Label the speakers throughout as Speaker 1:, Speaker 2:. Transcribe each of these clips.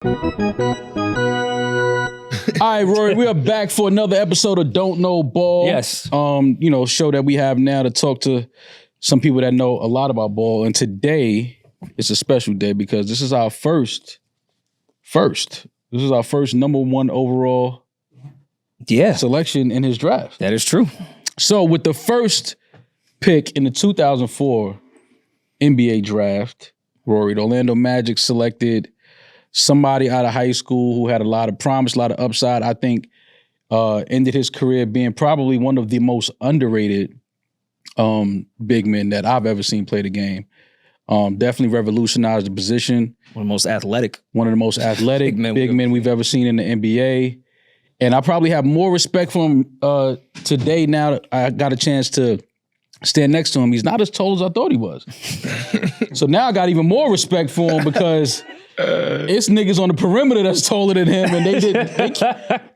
Speaker 1: All right, Rory, we are back for another episode of Don't Know Ball.
Speaker 2: Yes.
Speaker 1: Show that we have now to talk to some people that know a lot about ball. And today it's a special day because this is our first. This is our first number one overall selection in his draft.
Speaker 2: That is true.
Speaker 1: So with the first pick in the 2004 NBA draft, Rory, the Orlando Magic selected somebody out of high school who had a lot of promise, a lot of upside. I think ended his career being probably one of the most underrated big men that I've ever seen play the game. Definitely revolutionized the position.
Speaker 2: One of the most athletic
Speaker 1: big men we've ever seen in the NBA. And I probably have more respect for him today now that I got a chance to stand next to him. He's not as tall as I thought he was. So now I got even more respect for him because it's niggas on the perimeter that's taller than him, and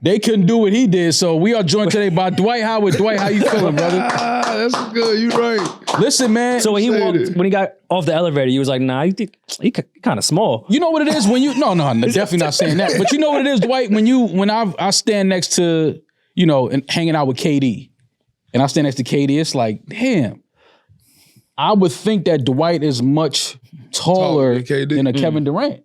Speaker 1: they couldn't do what he did. So we are joined today by Dwight Howard. Dwight, how you feeling, brother?
Speaker 3: That's good. You right.
Speaker 1: Listen, man.
Speaker 2: So when he got off the elevator, he was like, "Nah, he kind of small."
Speaker 1: You know what it is when you no, definitely not saying that. But you know what it is, Dwight, when I stand next to and hanging out with KD, and I stand next to KD, it's like, damn. I would think that Dwight is much taller than a Kevin Durant.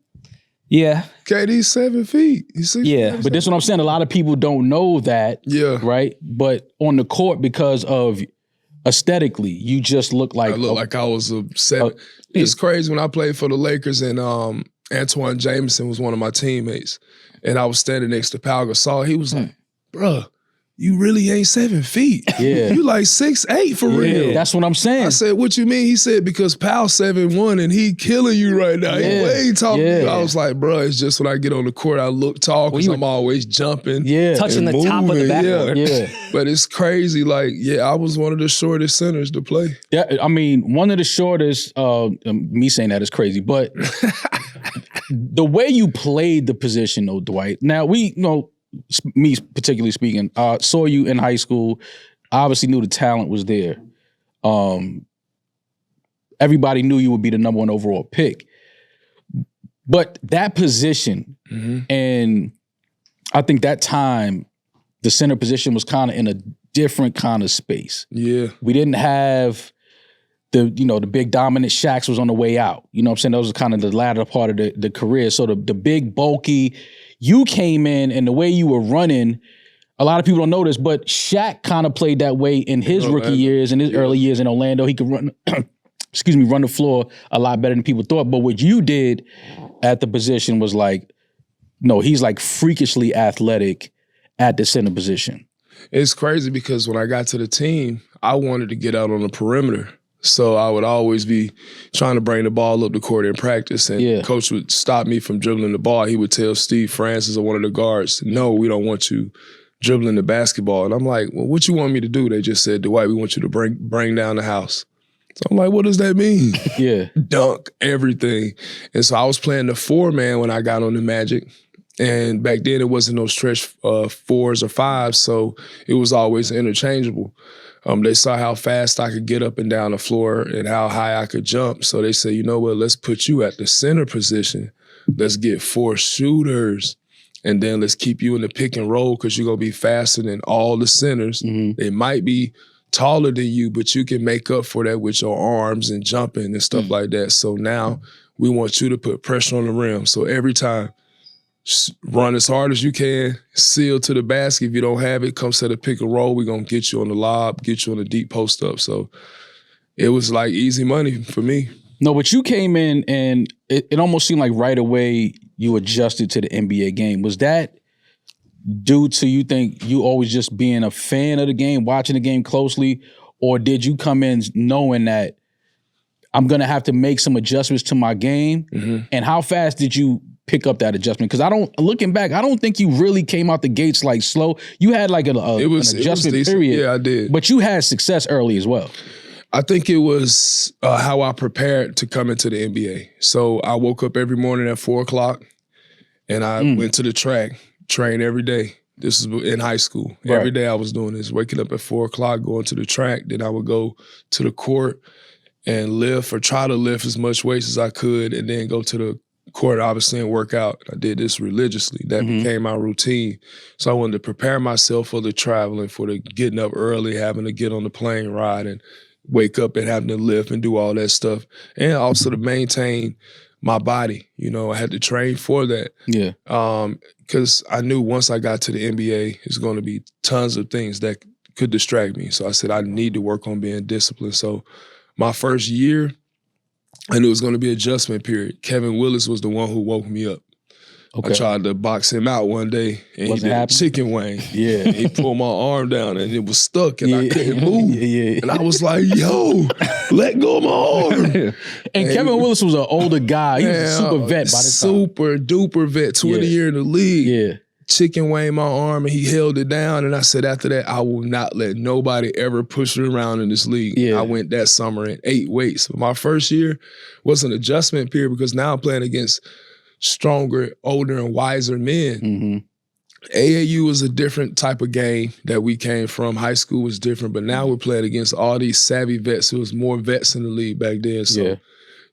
Speaker 2: Yeah.
Speaker 3: KD's 7 feet. You see?
Speaker 2: Yeah.
Speaker 1: But this is what I'm saying. A lot of people don't know that.
Speaker 3: Yeah.
Speaker 1: Right? But on the court, because of aesthetically, you just look like
Speaker 3: I look like I was a 7. It's crazy when I played for the Lakers and Antoine Jameson was one of my teammates. And I was standing next to Pau Gasol. He was like, bruh, you really ain't 7 feet.
Speaker 1: Yeah.
Speaker 3: You like 6'8" for real.
Speaker 1: That's what I'm saying.
Speaker 3: I said, what you mean? He said, because Powell's 7'1" and he killing you right now. He way taller than you. I was like, bro, it's just when I get on the court, I look tall because I'm always jumping.
Speaker 2: Touching the top of the backboard.
Speaker 1: Yeah.
Speaker 3: But it's crazy. Like, I was one of the shortest centers to play.
Speaker 1: Yeah, I mean, one of the shortest, me saying that is crazy, but the way you played the position though, Dwight, now me particularly speaking, saw you in high school, obviously knew the talent was there. Everybody knew you would be the number one overall pick. But that position, and I think that time, the center position was kind of in a different kind of space.
Speaker 3: Yeah.
Speaker 1: We didn't have the big dominant Shaqs was on the way out. You know what I'm saying? Those are kind of the latter part of the career. So the big, bulky, you came in and the way you were running, a lot of people don't know this, but Shaq kind of played that way in his rookie years, in his early years in Orlando. He could run, run the floor a lot better than people thought. But what you did at the position was like, no, he's like freakishly athletic at the center position.
Speaker 3: It's crazy because when I got to the team, I wanted to get out on the perimeter. So I would always be trying to bring the ball up the court in practice, and coach would stop me from dribbling the ball. He would tell Steve Francis or one of the guards, no, we don't want you dribbling the basketball. And I'm like, well, what you want me to do? They just said, Dwight, we want you to bring down the house. So I'm like, what does that mean?
Speaker 1: Yeah.
Speaker 3: Dunk, everything. And so I was playing the 4-man when I got on the Magic. And back then it wasn't no stretch 4s or 5s, so it was always interchangeable. They saw how fast I could get up and down the floor and how high I could jump. So they said, you know what, let's put you at the center position. Let's get 4 shooters. And then let's keep you in the pick and roll because you're going to be faster than all the centers. They might be taller than you, but you can make up for that with your arms and jumping and stuff like that. So now we want you to put pressure on the rim. So every time, run as hard as you can, seal to the basket. If you don't have it, come set a pick and roll. We're going to get you on the lob, get you on the deep post up. So it was like easy money for me.
Speaker 1: No, but you came in and it almost seemed like right away you adjusted to the NBA game. Was that due to, you think, you always just being a fan of the game, watching the game closely, or did you come in knowing that I'm going to have to make some adjustments to my game? And how fast did you pick up that adjustment? Because looking back, I don't think you really came out the gates like slow. You had like an adjustment period.
Speaker 3: Yeah, I did.
Speaker 1: But you had success early as well.
Speaker 3: I think it was how I prepared to come into the NBA. So I woke up every morning at 4 o'clock and I went to the track, trained every day. This was in high school. Right. Every day I was doing this, waking up at 4 o'clock, going to the track. Then I would go to the court and lift or try to lift as much weights as I could and then go to the court obviously didn't work out. I did this religiously. That became my routine. So I wanted to prepare myself for the traveling, for the getting up early, having to get on the plane ride and wake up and having to lift and do all that stuff. And also to maintain my body. You know, I had to train for that.
Speaker 1: Yeah.
Speaker 3: Because I knew once I got to the NBA, it's going to be tons of things that could distract me. So I said, I need to work on being disciplined. So my first year, I knew it was going to be an adjustment period. Kevin Willis was the one who woke me up. Okay. I tried to box him out one day, and he did a chicken wing.
Speaker 1: Yeah.
Speaker 3: And he pulled my arm down, and it was stuck, and I couldn't move. And I was like, yo, let go of my arm.
Speaker 1: And Kevin Willis was an older guy. He was a super vet by this time.
Speaker 3: Super duper vet, 20 year in the league.
Speaker 1: Yeah.
Speaker 3: Chicken wing my arm, and he held it down. And I said, after that, I will not let nobody ever push me around in this league.
Speaker 1: Yeah.
Speaker 3: I went that summer and 8 weights. But my first year was an adjustment period because now I'm playing against stronger, older, and wiser men. AAU was a different type of game that we came from. High school was different, but now we're playing against all these savvy vets. There was more vets in the league back then. So,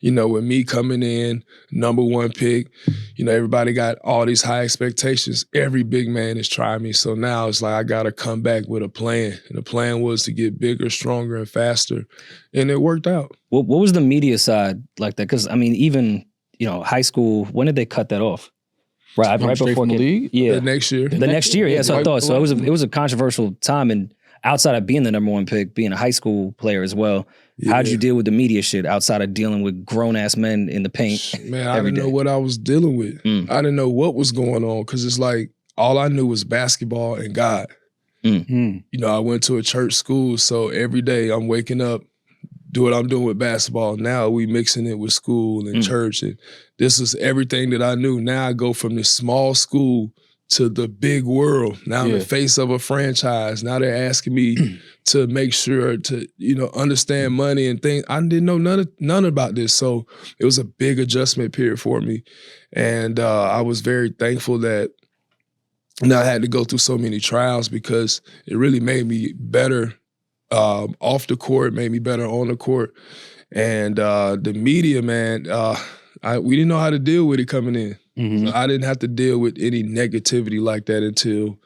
Speaker 3: you know, with me coming in, #1 pick, you know, everybody got all these high expectations. Every big man is trying me. So now it's like I got to come back with a plan. And the plan was to get bigger, stronger, and faster. And it worked out.
Speaker 2: What was the media side like that? Because, I mean, even, you know, high school, when did they cut that off? Right before
Speaker 1: the league?
Speaker 2: Yeah.
Speaker 3: The next year.
Speaker 2: The next year, yeah. So I thought. So it was a controversial time. And outside of being the #1 pick, being a high school player as well, how'd you deal with the media shit outside of dealing with grown-ass men in the paint?
Speaker 3: Man, I didn't know what I was dealing with. I didn't know what was going on because it's like all I knew was basketball and God. You know, I went to a church school, so every day I'm waking up, do what I'm doing with basketball. Now we mixing it with school and church. And this is everything that I knew. Now I go from this small school to the big world. Now I'm the face of a franchise. Now they're asking me to make sure to, you know, understand money and things. I didn't know none about this. So it was a big adjustment period for me. And I was very thankful that I had to go through so many trials because it really made me better off the court, made me better on the court. And the media, man, we didn't know how to deal with it coming in. So I didn't have to deal with any negativity like that until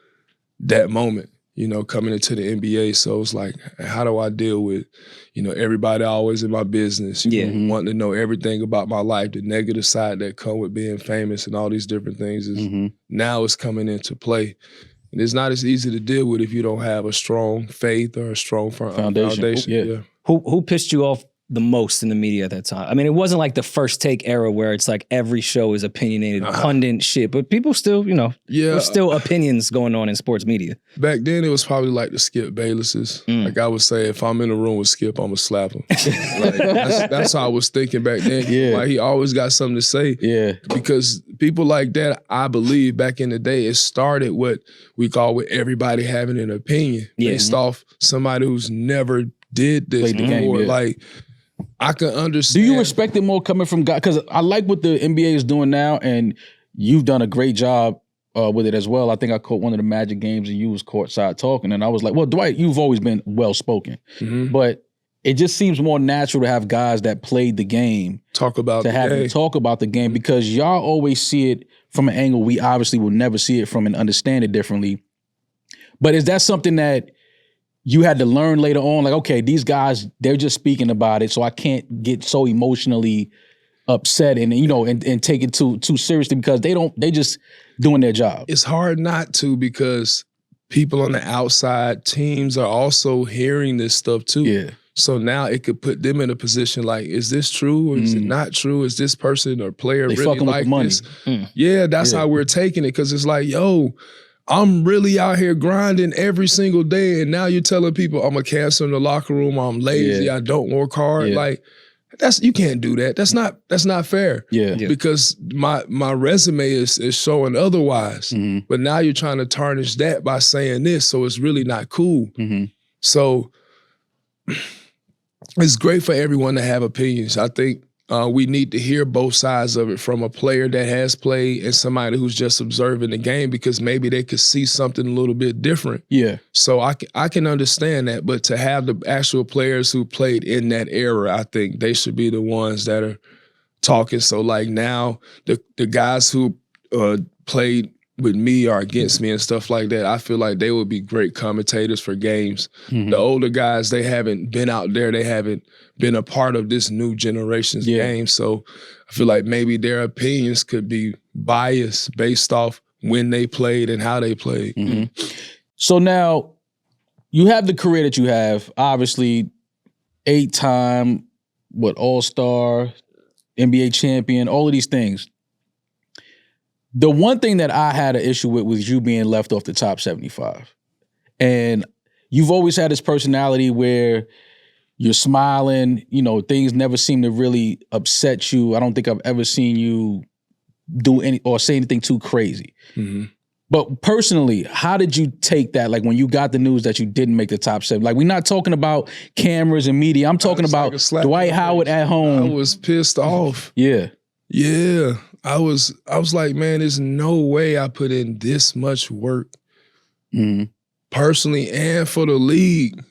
Speaker 3: that moment, you know, coming into the NBA. So it's like, how do I deal with, you know, everybody always in my business, wanting to know everything about my life, the negative side that come with being famous and all these different things is now it's coming into play. And it's not as easy to deal with if you don't have a strong faith or a strong foundation. Yeah.
Speaker 2: Who pissed you off the most in the media at that time? I mean, it wasn't like the First Take era where it's like every show is opinionated, pundit shit, but people still, you know, there's still opinions going on in sports media.
Speaker 3: Back then, it was probably like the Skip Baylesses. Like I would say, if I'm in a room with Skip, I'm gonna slap him. Like, that's how I was thinking back then. Like he always got something to say. Because people like that, I believe back in the day, it started what we call with everybody having an opinion based off somebody who's never did this before. Like, I can understand.
Speaker 1: Do you respect it more coming from guys? Because I like what the NBA is doing now, and you've done a great job with it as well. I think I caught one of the Magic games and you was courtside talking, and I was like, well, Dwight, you've always been well-spoken. But it just seems more natural to have guys that played the game
Speaker 3: talk about
Speaker 1: the game because y'all always see it from an angle we obviously will never see it from and understand it differently. But is that something that you had to learn later on, like, okay, these guys, they're just speaking about it, so I can't get so emotionally upset and, you know, and take it too seriously because they just doing their job.
Speaker 3: It's hard not to because people on the outside, teams are also hearing this stuff too. So now it could put them in a position like, is this true or is it not true? Is this person or player really like this? Yeah, that's how we're taking it because it's like, yo, I'm really out here grinding every single day, and now you're telling people I'm a cancer in the locker room, I'm lazy, I don't work hard. Like, you can't do that. That's not fair. Because my resume is showing otherwise. But now you're trying to tarnish that by saying this, so it's really not cool. So it's great for everyone to have opinions. I think we need to hear both sides of it from a player that has played and somebody who's just observing the game because maybe they could see something a little bit different. So I can understand that, but to have the actual players who played in that era, I think they should be the ones that are talking. So like now the guys who played with me or against me and stuff like that, I feel like they would be great commentators for games. The older guys, they haven't been out there. They haven't been a part of this new generation's game. So I feel like maybe their opinions could be biased based off when they played and how they played.
Speaker 1: So now you have the career that you have, obviously 8-time, All-Star, NBA champion, all of these things. The one thing that I had an issue with was you being left off the top 75. And you've always had this personality where you're smiling, things never seem to really upset you. I don't think I've ever seen you do any or say anything too crazy. But personally, how did you take that? Like when you got the news that you didn't make the top 7, like we're not talking about cameras and media. I'm talking about Dwight Howard at home.
Speaker 3: I was pissed off.
Speaker 1: Yeah.
Speaker 3: I was like, man, there's no way I put in this much work personally and for the league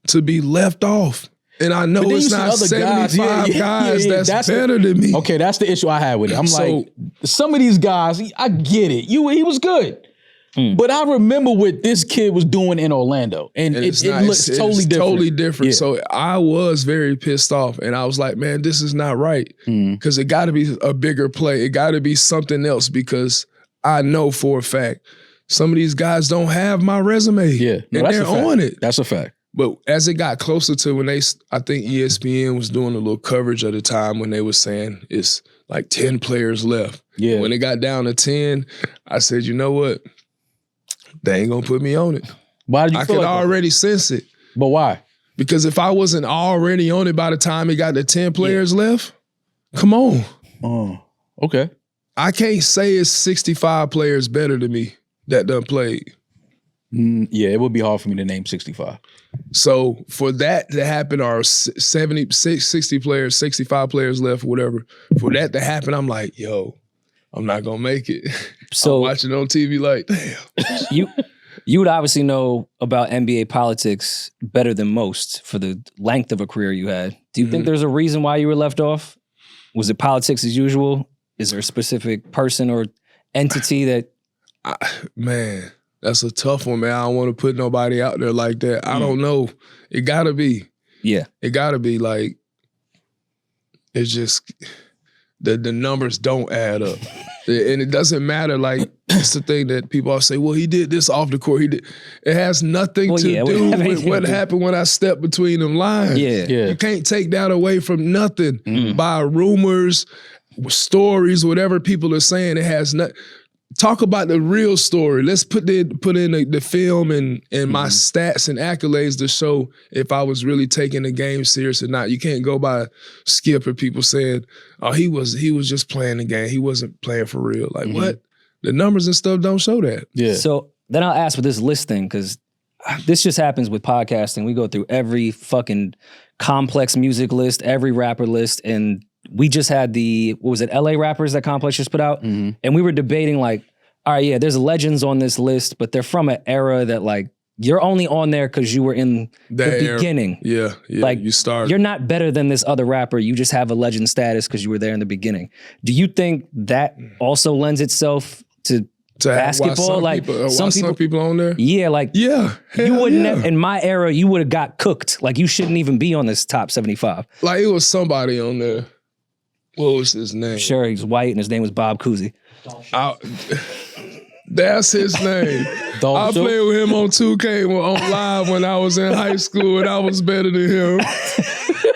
Speaker 3: to be left off. And I know it's not 75 guys that's better than me.
Speaker 1: Okay, that's the issue I had with it. I'm like, some of these guys, I get it. He was good. But I remember what this kid was doing in Orlando. And it looks totally different.
Speaker 3: Totally different. Yeah. So I was very pissed off. And I was like, man, this is not right. Because it got to be a bigger play. It got to be something else because I know for a fact some of these guys don't have my resume.
Speaker 1: Yeah. No,
Speaker 3: and they're on it.
Speaker 1: That's a fact.
Speaker 3: But as it got closer to when I think ESPN was doing a little coverage at the time when they were saying it's like 10 players left.
Speaker 1: Yeah.
Speaker 3: When it got down to 10, I said, you know what? They ain't gonna put me on it.
Speaker 1: Why did you feel like
Speaker 3: I could already sense it.
Speaker 1: But why?
Speaker 3: Because if I wasn't already on it by the time it got to 10 players left, come on.
Speaker 1: Oh, okay.
Speaker 3: I can't say it's 65 players better than me that done played.
Speaker 1: Yeah, it would be hard for me to name 65.
Speaker 3: So for that to happen, or 60 players, 65 players left, whatever, for that to happen, I'm like, yo, I'm not gonna make it. So I'm watching on TV like, damn.
Speaker 2: You would obviously know about NBA politics better than most for the length of a career you had. Do you think there's a reason why you were left off? Was it politics as usual? Is there a specific person or entity that?
Speaker 3: Man, that's a tough one, man. I don't want to put nobody out there like that. I don't know. It gotta be.
Speaker 2: Yeah.
Speaker 3: It gotta be like, it's just, the numbers don't add up. And it doesn't matter, like, it's the thing that people all say, well, he did this off the court. It has nothing to do with what happened when I stepped between them lines.
Speaker 2: Yeah.
Speaker 3: You can't take that away from nothing by rumors, stories, whatever people are saying. It has nothing. Talk about the real story. Let's put in the film and my stats and accolades to show if I was really taking the game serious or not. You can't go by Skip or people saying, oh, he was just playing the game. He wasn't playing for real. Like, what? The numbers and stuff don't show that.
Speaker 1: Yeah.
Speaker 2: So then I'll ask with this list thing, because this just happens with podcasting. We go through every fucking Complex music list, every rapper list, and we just had what was it, LA rappers that Complex just put out? And we were debating like, all right, yeah, there's legends on this list, but they're from an era that like, you're only on there because you were in the beginning.
Speaker 3: Yeah,
Speaker 2: like
Speaker 3: you started.
Speaker 2: You're not better than this other rapper. You just have a legend status because you were there in the beginning. Do you think that also lends itself to basketball? Like
Speaker 3: some people on there?
Speaker 2: Yeah, like you wouldn't have, in my era, you would have got cooked. Like you shouldn't even be on this top 75.
Speaker 3: Like it was somebody on there. What was his name?
Speaker 2: Sure, he's white and his name was Bob Cousy.
Speaker 3: That's his name. I played with him on 2K on live when I was in high school, and I was better than him.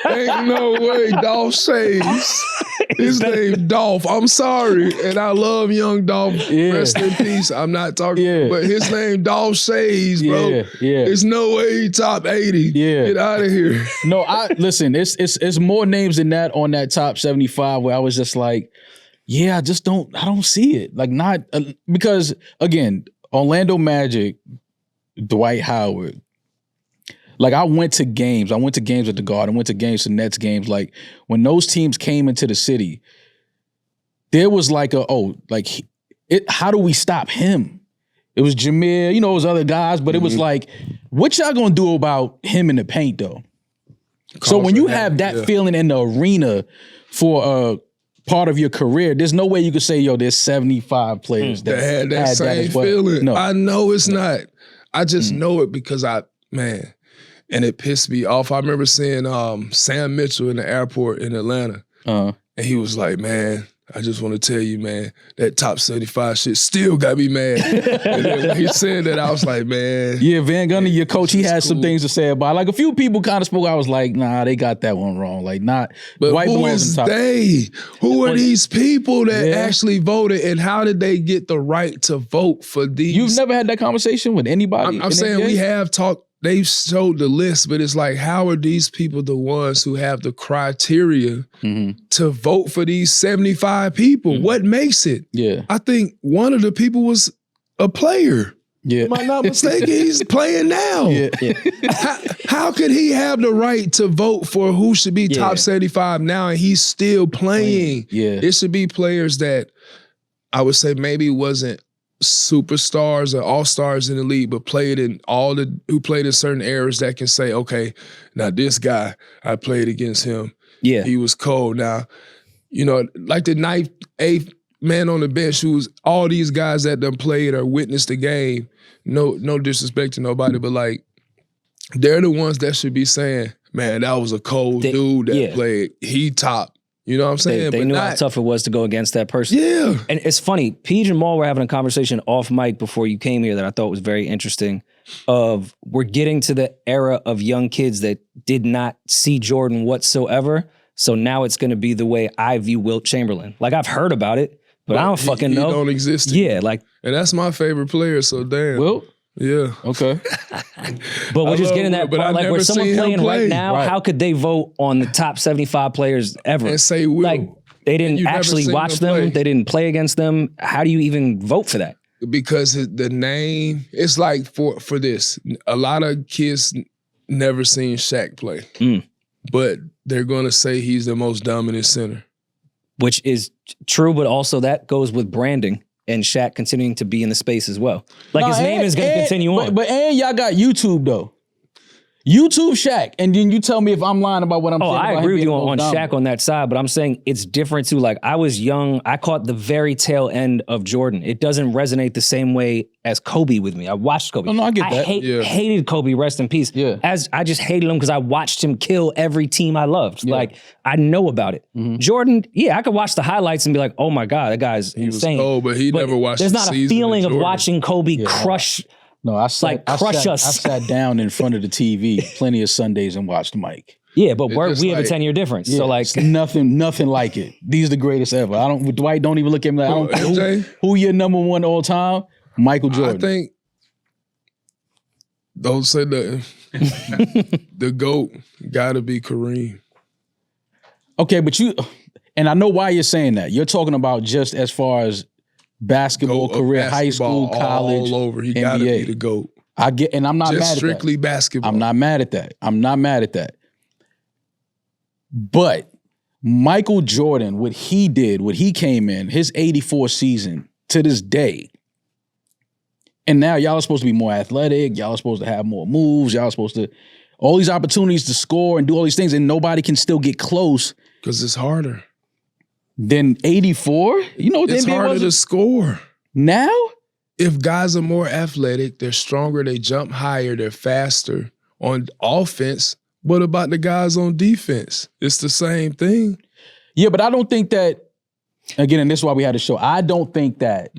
Speaker 3: Ain't no way, Dolph Shays. His name Dolph. I'm sorry, and I love young Dolph. Rest in peace. I'm not talking, but his name Dolph Shays, bro. There's no way he top 80. Get out of here.
Speaker 1: No, listen. It's more names than that on that top 75 where I was just like, I don't see it. Like not because again, Orlando Magic, Dwight Howard. Like I went to games at the Garden, went to games to Nets games. Like when those teams came into the city, there was like how do we stop him? It was Jameer, it was other guys, but it was like, what y'all gonna do about him in the paint though? So when you have that feeling in the arena for part of your career, there's no way you could say, yo, there's 75 players
Speaker 3: that had that same
Speaker 1: as well.
Speaker 3: feeling.
Speaker 1: No.
Speaker 3: I know it's not. I just know it because and it pissed me off. I remember seeing Sam Mitchell in the airport in Atlanta. And he was like, man, I just want to tell you, man, that top 75 shit still got me mad. And then when he said that, I was like, man.
Speaker 1: Yeah, Van Gundy, your coach, he had some things to say about it. Like a few people kind of spoke, I was like, nah, they got that one wrong. Like, not.
Speaker 3: But
Speaker 1: Dwight
Speaker 3: who
Speaker 1: belongs
Speaker 3: is
Speaker 1: in top.
Speaker 3: they? Who are these people that actually voted, and how did they get the right to vote for these?
Speaker 1: You've never had that conversation with anybody?
Speaker 3: I'm saying we have talked. They've showed the list, but it's like, how are these people the ones who have the criteria to vote for these 75 people? What makes it?
Speaker 1: Yeah.
Speaker 3: I think one of the people was a player.
Speaker 1: Yeah.
Speaker 3: Am I not mistaken? He's playing now.
Speaker 1: Yeah.
Speaker 3: How could he have the right to vote for who should be top 75 now and he's still playing?
Speaker 1: Yeah.
Speaker 3: It should be players that I would say maybe wasn't superstars or all-stars in the league, but who played in certain eras that can say, okay, now this guy, I played against him.
Speaker 2: Yeah.
Speaker 3: He was cold. Now, like the 9th, 8th man on the bench who's all these guys that done played or witnessed the game, no disrespect to nobody, but like, they're the ones that should be saying, man, that was a cold dude that played. He top. You know what I'm saying?
Speaker 2: They knew how tough it was to go against that person.
Speaker 3: Yeah.
Speaker 2: And it's funny, Peeje and Maul were having a conversation off mic before you came here that I thought was very interesting of we're getting to the era of young kids that did not see Jordan whatsoever. So now it's going to be the way I view Wilt Chamberlain. Like, I've heard about it, but I don't fucking know.
Speaker 3: He don't exist.
Speaker 2: Yeah, like.
Speaker 3: And that's my favorite player, so damn.
Speaker 1: Wilt?
Speaker 3: Yeah.
Speaker 1: Okay.
Speaker 2: But we're just getting that part, like, where someone playing right now,
Speaker 1: Right.
Speaker 2: how could they vote on the top 75 players ever?
Speaker 3: And say Wilt.
Speaker 2: Like, they didn't actually watch them. They didn't play against them. How do you even vote for that?
Speaker 3: Because the name, it's like for this. A lot of kids never seen Shaq play. But they're going to say he's the most dominant center.
Speaker 2: Which is true, but also that goes with branding and Shaq continuing to be in the space as well. Like, his name is going to continue on.
Speaker 1: But y'all got YouTube, though. YouTube Shaq, and then you tell me if I'm lying about what I'm saying.
Speaker 2: I agree with you on Shaq on that side, but I'm saying it's different too. Like, I was young, I caught the very tail end of Jordan. It doesn't resonate the same way as Kobe with me. I watched Kobe.
Speaker 1: Oh, no, I get that.
Speaker 2: Hated Kobe, rest in peace.
Speaker 1: Yeah.
Speaker 2: As I just hated him because I watched him kill every team I loved. Like, I know about it. Jordan, I could watch the highlights and be like, oh my God, that guy's insane.
Speaker 3: Oh, but he never watched
Speaker 2: There's
Speaker 3: the
Speaker 2: not a
Speaker 3: season
Speaker 2: feeling of
Speaker 3: Jordan.
Speaker 2: watching Kobe crush.
Speaker 1: No, I sat
Speaker 2: us.
Speaker 1: I sat down in front of the TV plenty of Sundays and watched Mike.
Speaker 2: Yeah, but we have a 10-year difference.
Speaker 1: Yeah,
Speaker 2: so like
Speaker 1: it's nothing like it. These are the greatest ever. Dwight don't even look at me like, who your number one all time? Michael Jordan.
Speaker 3: I think don't say nothing. The GOAT gotta be Kareem.
Speaker 1: Okay, but and I know why you're saying that. You're talking about just as far as basketball career, high school, college,
Speaker 3: all over. He
Speaker 1: NBA.
Speaker 3: gotta be the GOAT.
Speaker 1: I get, and I'm not
Speaker 3: Just
Speaker 1: mad at that.
Speaker 3: strictly basketball.
Speaker 1: I'm not mad at that. But Michael Jordan, what he did, what he came in, his 84 season to this day, and now y'all are supposed to be more athletic, y'all are supposed to have more moves, y'all are supposed to, all these opportunities to score and do all these things, and nobody can still get close.
Speaker 3: Because it's harder.
Speaker 1: Than 84? You know what
Speaker 3: it's
Speaker 1: the NBA
Speaker 3: harder
Speaker 1: was?
Speaker 3: to score.
Speaker 1: Now?
Speaker 3: If guys are more athletic, they're stronger, they jump higher, they're faster on offense. What about the guys on defense? It's the same thing.
Speaker 1: Yeah, but I don't think that, again, and this is why we had a show, I don't think that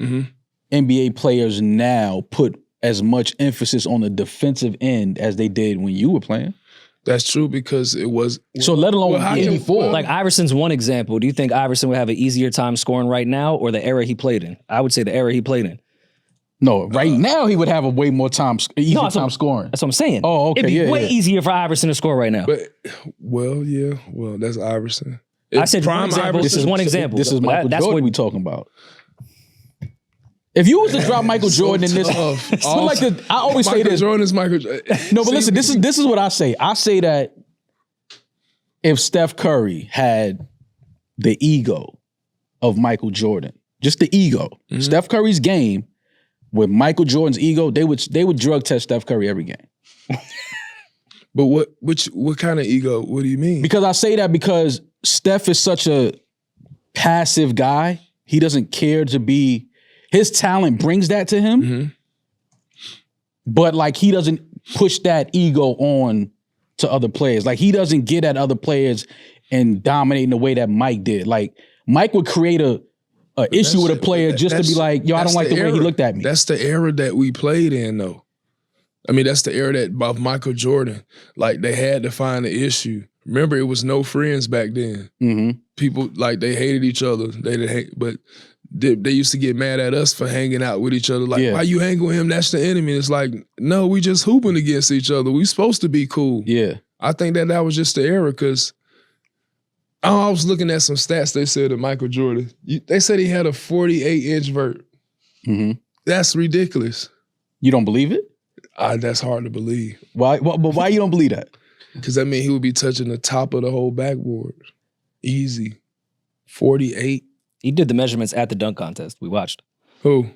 Speaker 1: NBA players now put as much emphasis on the defensive end as they did when you were playing.
Speaker 3: That's true because it was.
Speaker 1: So let alone 84.
Speaker 2: Like Iverson's one example. Do you think Iverson would have an easier time scoring right now or the era he played in? I would say the era he played in.
Speaker 1: No, right now he would have a way more time, easier time scoring.
Speaker 2: That's what I'm saying.
Speaker 1: Oh, okay,
Speaker 2: It'd be way easier for Iverson to score right now.
Speaker 3: But, that's Iverson.
Speaker 2: I said one example. This is one example.
Speaker 1: This is Michael Jordan we talking about. If you was to drop Michael Jordan in this, I always say this.
Speaker 3: Jordan is Michael Jordan.
Speaker 1: No, but listen, this is what I say. I say that if Steph Curry had the ego of Michael Jordan, just the ego, Steph Curry's game with Michael Jordan's ego, they would drug test Steph Curry every game.
Speaker 3: But what kind of ego? What do you mean?
Speaker 1: Because I say that because Steph is such a passive guy. He doesn't care to be. His talent brings that to him,
Speaker 3: Mm-hmm.
Speaker 1: but like he doesn't push that ego on to other players. Like he doesn't get at other players and dominate in the way that Mike did. Like Mike would create a issue with a player just to be like, yo, I don't like the way he looked at me.
Speaker 3: That's the era that we played in, though. I mean, that's the era that of Michael Jordan. Like they had to find the issue. Remember, it was no friends back then.
Speaker 1: Mm-hmm.
Speaker 3: People like they hated each other. They didn't hate, but they used to get mad at us for hanging out with each other. Like, why you hanging with him? That's the enemy. It's like, no, we just hooping against each other. We supposed to be cool.
Speaker 1: Yeah.
Speaker 3: I think that was just the era because I was looking at some stats they said of Michael Jordan. They said he had a 48-inch vert.
Speaker 1: Mm-hmm.
Speaker 3: That's ridiculous.
Speaker 1: You don't believe it?
Speaker 3: That's hard to believe.
Speaker 1: Why? But why you don't believe that?
Speaker 3: Because that means he would be touching the top of the whole backboard. Easy. 48.
Speaker 2: He did the measurements at the dunk contest. We watched.
Speaker 3: Who?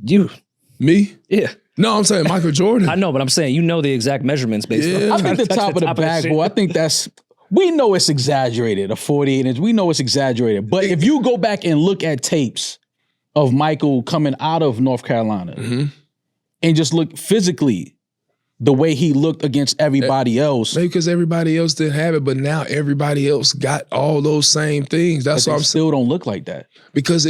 Speaker 2: You.
Speaker 3: Me?
Speaker 2: Yeah.
Speaker 3: No, I'm saying Michael Jordan.
Speaker 2: I know, but I'm saying you know the exact measurements based on.
Speaker 1: I think the top of the backboard, I think that's, we know it's exaggerated, a 48-inch. We know it's exaggerated. But if you go back and look at tapes of Michael coming out of North Carolina and just look physically, the way he looked against everybody else.
Speaker 3: Maybe because everybody else didn't have it, but now everybody else got all those same things. That's what I'm saying.
Speaker 1: Still don't look like that.
Speaker 3: Because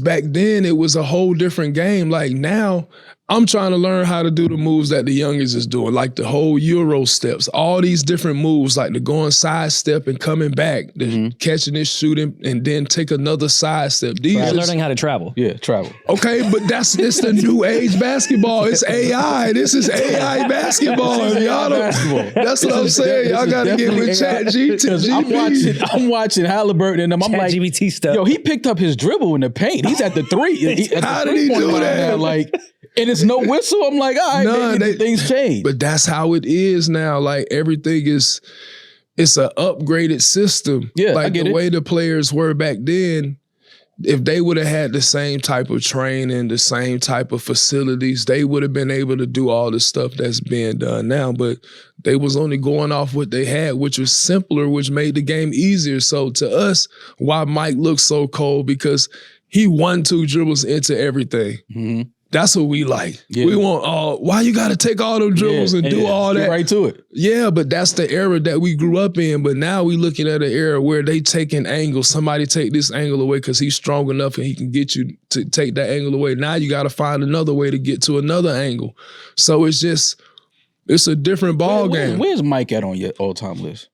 Speaker 3: back then it was a whole different game. Like now, I'm trying to learn how to do the moves that the youngest is doing, like the whole Euro steps, all these different moves, like the going side step and coming back, the catching and shooting, and then take another side step.
Speaker 2: They're learning how to travel.
Speaker 1: Yeah, travel.
Speaker 3: Okay, but it's the new age basketball. It's AI. This is AI basketball. Y'all don't, that's what I'm saying. Y'all got to get with ChatGPT.
Speaker 1: I'm watching Halliburton and I'm like,
Speaker 2: ChatGPT stuff.
Speaker 1: yo, he picked up his dribble in the paint. He's at the three.
Speaker 3: How did he do that?
Speaker 1: Now, like, and it's no whistle. I'm like, all right, maybe things change.
Speaker 3: But that's how it is now. Like everything it's an upgraded system.
Speaker 1: Yeah,
Speaker 3: like
Speaker 1: I get
Speaker 3: the
Speaker 1: it.
Speaker 3: way the players were back then, if they would have had the same type of training, the same type of facilities, they would have been able to do all the stuff that's being done now. But they was only going off what they had, which was simpler, which made the game easier. So to us, why Mike looks so cold, because he 1-2 dribbles into everything.
Speaker 1: Mm-hmm.
Speaker 3: That's what we like.
Speaker 1: Yeah.
Speaker 3: We want why you got to take all them dribbles and do all that?
Speaker 1: Get right to it.
Speaker 3: Yeah, but that's the era that we grew up in. But now we looking at an era where they taking angles. Somebody take this angle away because he's strong enough and he can get you to take that angle away. Now you got to find another way to get to another angle. So it's a different ball game.
Speaker 1: Where's Mike at on your all-time list?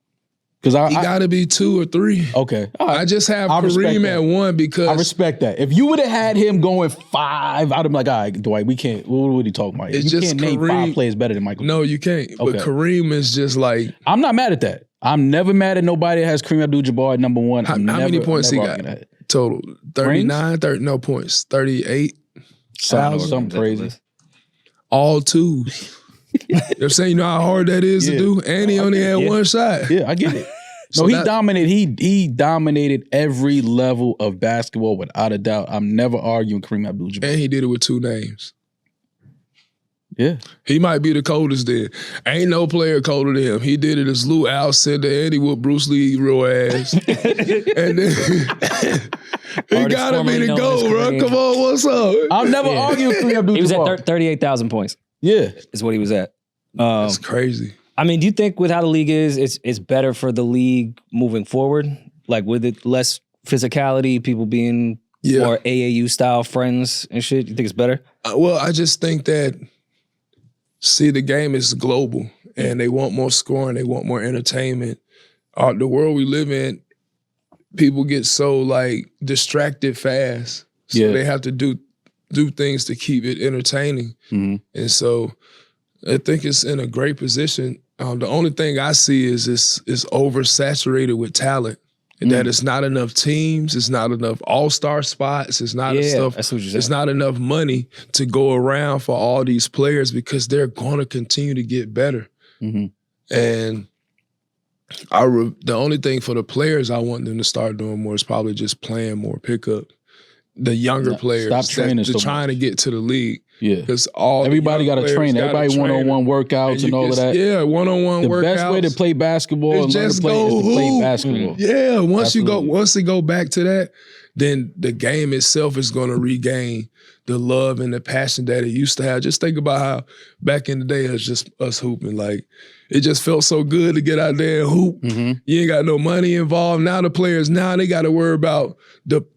Speaker 1: Because
Speaker 3: he got to be 2 or 3.
Speaker 1: Okay. All right.
Speaker 3: I just have Kareem at 1 because
Speaker 1: I respect that. If you would have had him going 5, I'd have been like, all right, Dwight, we can't. What are you talking about?
Speaker 3: It's
Speaker 1: You
Speaker 3: just
Speaker 1: can't name
Speaker 3: Kareem.
Speaker 1: 5 players better than Michael.
Speaker 3: No, you can't. But
Speaker 1: Okay.
Speaker 3: Kareem is just like.
Speaker 1: I'm not mad at that. I'm never mad at nobody that has Kareem Abdul-Jabbar at number 1.
Speaker 3: How many points he got total? 39, 30, no points. 38.
Speaker 1: Something crazy.
Speaker 3: All 2s. You know what I'm saying? You know how hard that is to do? And he only had 1 shot.
Speaker 1: Yeah, I get it.
Speaker 3: So
Speaker 1: No, he dominated. He dominated every level of basketball without a doubt. I'm never arguing Kareem Abdul-Jabbar.
Speaker 3: And he did it with 2 names.
Speaker 1: Yeah.
Speaker 3: He might be the coldest then. Ain't no player colder than him. He did it as Lou Alcindor and he whooped Bruce Lee real ass. And then he gotta be the GOAT, bro. Come on, what's up?
Speaker 1: I'll never argue with Kareem Abdul-Jabbar.
Speaker 2: He was at 38,000 points.
Speaker 1: Yeah.
Speaker 2: Is what he was at.
Speaker 3: That's crazy.
Speaker 2: I mean, do you think with how the league is, it's better for the league moving forward? Like with it less physicality, people being more AAU style friends and shit? You think it's better?
Speaker 3: Well, I just think that, see, the game is global and they want more scoring, they want more entertainment. The world we live in, people get so like distracted fast. So they have to do things to keep it entertaining.
Speaker 1: Mm-hmm.
Speaker 3: And so I think it's in a great position. The only thing I see is it's oversaturated with talent. And that it's not enough teams, it's not enough all-star spots, it's not it's not enough money to go around for all these players because they're going to continue to get better.
Speaker 1: Mm-hmm.
Speaker 3: And the only thing for the players I want them to start doing more is probably just playing more pickup. the younger players
Speaker 1: stop training
Speaker 3: that
Speaker 1: so
Speaker 3: trying to get to the league.
Speaker 1: Yeah.
Speaker 3: Because
Speaker 1: everybody got to train. Everybody one-on-one workouts and all of that.
Speaker 3: Yeah, one-on-one workouts.
Speaker 1: The best way to play basketball and learn to play is to play basketball.
Speaker 3: Yeah, once you go back to that, then the game itself is going to regain the love and the passion that it used to have. Just think about how back in the day it was just us hooping. Like, it just felt so good to get out there and hoop. You ain't got no money involved. Now the players, they got to worry about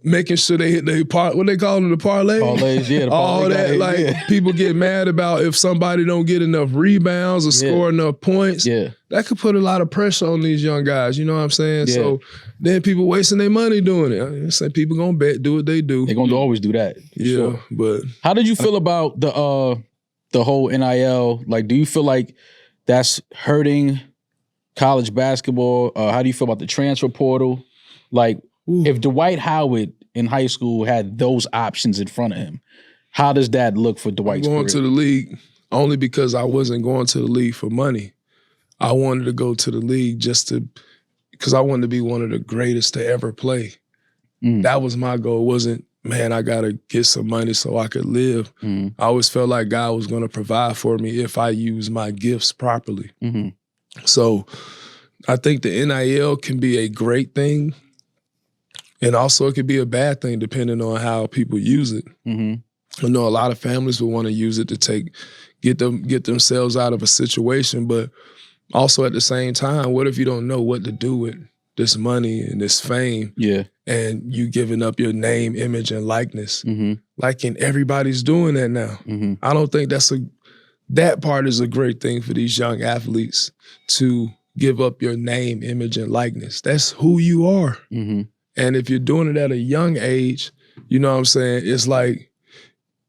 Speaker 3: making sure they hit the what they call them, the parlays?
Speaker 1: Parlays, yeah. The
Speaker 3: all that, people get mad about if somebody don't get enough rebounds or score enough points. Yeah. That could put a lot of pressure on these young guys, you know what I'm saying? Yeah. So then people wasting their money doing it. I say people gonna bet, do what they do.
Speaker 1: They're gonna always do that.
Speaker 3: Yeah, sure. But
Speaker 1: how did you feel about the whole NIL? Like, do you feel like that's hurting college basketball? How do you feel about the transfer portal? Like, if Dwight Howard in high school had those options in front of him, how does that look for Dwight's career?
Speaker 3: Going to the league only because I wasn't going to the league for money. I wanted to go to the league because I wanted to be one of the greatest to ever play. That was my goal. It wasn't, man, I got to get some money so I could live. I always felt like God was going to provide for me if I use my gifts properly. So I think the NIL can be a great thing, and also it could be a bad thing depending on how people use it. I know a lot of families will want to use it to get themselves out of a situation, but also at the same time, what if you don't know what to do with this money and this fame? Yeah. And you giving up your name, image, and likeness. Like, and everybody's doing that now. I don't think that part is a great thing for these young athletes, to give up your name, image, and likeness. That's who you are. And if you're doing it at a young age, you know what I'm saying? It's like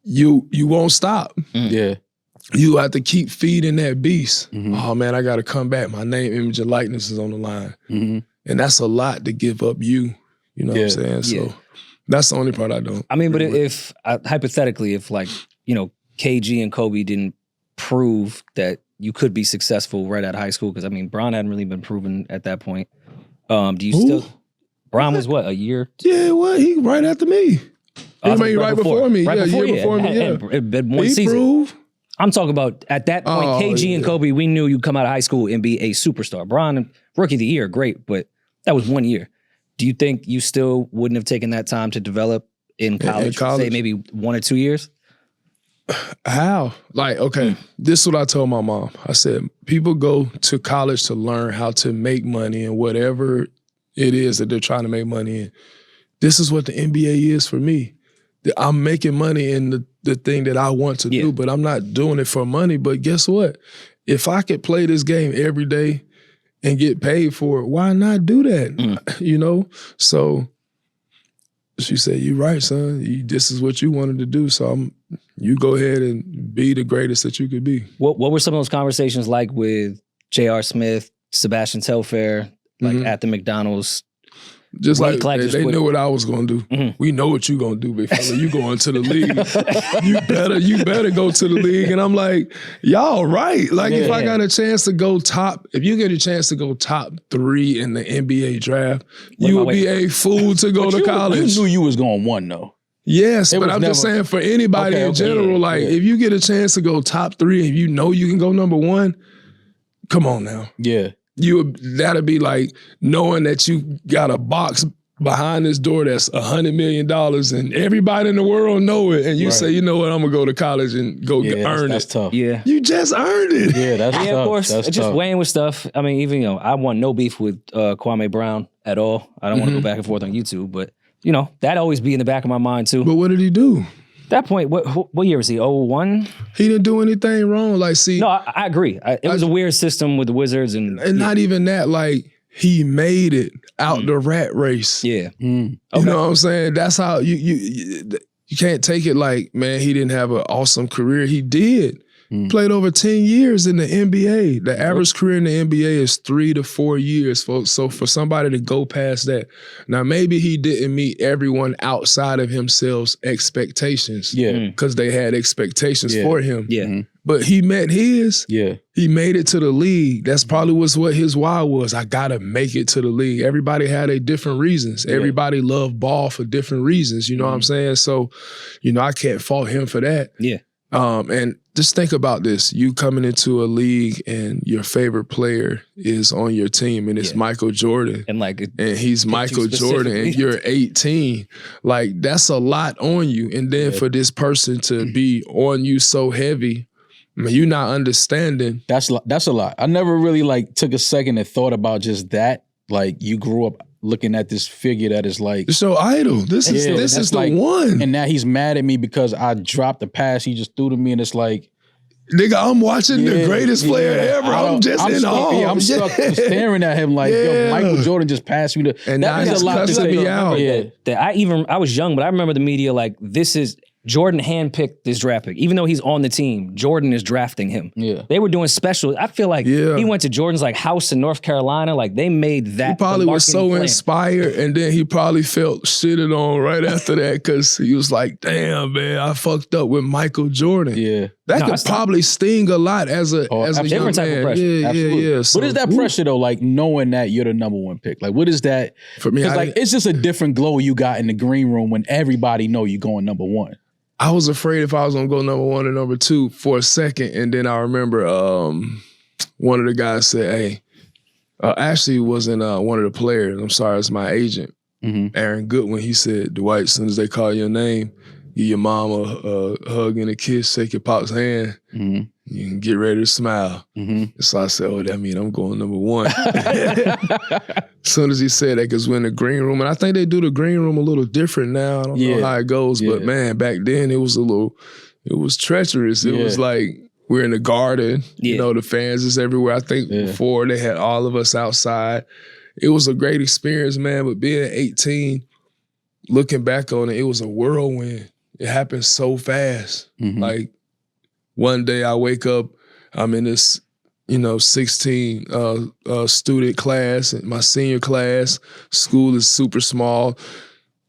Speaker 3: you won't stop. Yeah. You have to keep feeding that beast. Oh man, I got to come back. My name, image, and likeness is on the line. And that's a lot to give up you know what I'm saying? So that's the only part I don't.
Speaker 2: I mean, but if hypothetically, if like, KG and Kobe didn't prove that you could be successful right out of high school, because I mean, Bron hadn't really been proven at that point. Do you still? Bron was what, a year?
Speaker 3: Yeah, well, he right after me. He made right before me. Right before, year before me. Yeah,
Speaker 2: one season. Proved. I'm talking about at that point, KG and Kobe, we knew you'd come out of high school and be a superstar. Bron, rookie of the year, great, but that was 1 year. Do you think you still wouldn't have taken that time to develop in college, say maybe 1 or 2 years?
Speaker 3: How? Like, okay, this is what I told my mom. I said, people go to college to learn how to make money and whatever it is that they're trying to make money in. This is what the NBA is for me. I'm making money in the thing that I want to do, but I'm not doing it for money. But guess what? If I could play this game every day and get paid for it, why not do that? You know? So she said, "You're right, son. This is what you wanted to do. So you go ahead and be the greatest that you could be."
Speaker 2: What were some of those conversations like with J.R. Smith, Sebastian Telfair, like at the McDonald's?
Speaker 3: Just like they knew what I was going to do. We know what you going to do, big fella. You going to the league. you better go to the league. And I'm like, y'all right. Like, if I got a chance to go if you get a chance to go top 3 in the NBA draft, you would be a fool to go to college.
Speaker 1: You knew you was going 1, though.
Speaker 3: Yes, but I'm just saying for anybody in general, if you get a chance to go top 3 and you know you can go number 1, come on now. Yeah. That'd be like knowing that you got a box behind this door that's $100 million and everybody in the world know it, and you say, you know what, I'm gonna go to college and go earn it.
Speaker 1: That's tough.
Speaker 2: Yeah,
Speaker 3: you just earned it.
Speaker 1: Yeah, that's tough.
Speaker 2: Of course.
Speaker 1: That's
Speaker 2: it's just
Speaker 1: tough.
Speaker 2: weighing with stuff. I mean, even I want no beef with Kwame Brown at all. I don't want to go back and forth on YouTube, but that'd always be in the back of my mind too.
Speaker 3: But what did he do?
Speaker 2: That point, what year was he? 01?
Speaker 3: He didn't do anything wrong. Like, see,
Speaker 2: no, I agree. It was a weird system with the Wizards, and
Speaker 3: not even that. Like, he made it out the rat race.
Speaker 2: Yeah,
Speaker 3: you know what I'm saying? That's how you can't take it like, man, he didn't have an awesome career. He did. Played over 10 years in the NBA. The average career in the NBA is 3 to 4 years, folks. So for somebody to go past that, now maybe he didn't meet everyone outside of himself's expectations. Yeah. Because they had expectations for him.
Speaker 2: Yeah.
Speaker 3: But he met his.
Speaker 1: Yeah.
Speaker 3: He made it to the league. That's probably what his why was. I gotta make it to the league. Everybody had their different reasons.
Speaker 1: Yeah.
Speaker 3: Everybody loved ball for different reasons. You know what I'm saying? So, I can't fault him for that.
Speaker 2: Yeah.
Speaker 3: And just think about this. You coming into a league and your favorite player is on your team and it's Michael Jordan.
Speaker 2: And
Speaker 3: he's Michael Jordan and you're 18. Like, that's a lot on you. And then for this person to be on you so heavy, I mean, you're not understanding.
Speaker 1: That's a lot. I never really took a second and thought about just that. Like, you grew up looking at this figure that is like,
Speaker 3: it's your idol. This is the one.
Speaker 1: And now he's mad at me because I dropped the pass he just threw to me, and it's like,
Speaker 3: nigga, I'm watching the greatest player ever. I'm in awe.
Speaker 1: Yeah, I'm stuck staring at him like, yo, Michael Jordan just passed me.
Speaker 3: And that means a lot to me out.
Speaker 2: I was young, but I remember the media like, this is Jordan handpicked this draft pick. Even though he's on the team, Jordan is drafting him.
Speaker 1: Yeah.
Speaker 2: They were doing special. I feel like he went to Jordan's house in North Carolina. Like, they made that.
Speaker 3: He probably was so inspired, and then he probably felt shitted on right after that because he was like, damn, man, I fucked up with Michael Jordan.
Speaker 1: Yeah.
Speaker 3: That could probably sting a lot as a
Speaker 2: different type of pressure.
Speaker 3: Yeah. So,
Speaker 1: what is that pressure though? Like, knowing that you're the number one pick. Like, what is that?
Speaker 3: For me,
Speaker 1: it's just a different glow you got in the green room when everybody know you going number one.
Speaker 3: I was afraid if I was gonna go number one or number two for a second, and then I remember one of the guys said, "Hey," actually it wasn't one of the players. I'm sorry, it's my agent, Aaron Goodwin. He said, "Dwight, as soon as they call your name, give your mom a hug and a kiss, shake your pop's hand, you can get ready to smile." So I said, "Oh, that means I'm going number one." As soon as he said that, because we're in the green room, and I think they do the green room a little different now. I don't know how it goes, but man, back then it was treacherous. It was like we're in the garden, the fans is everywhere. I think before they had all of us outside. It was a great experience, man, but being 18, looking back on it, it was a whirlwind. It happened so fast. Like, one day I wake up, I'm in this 16 student class, my senior class. School is super small.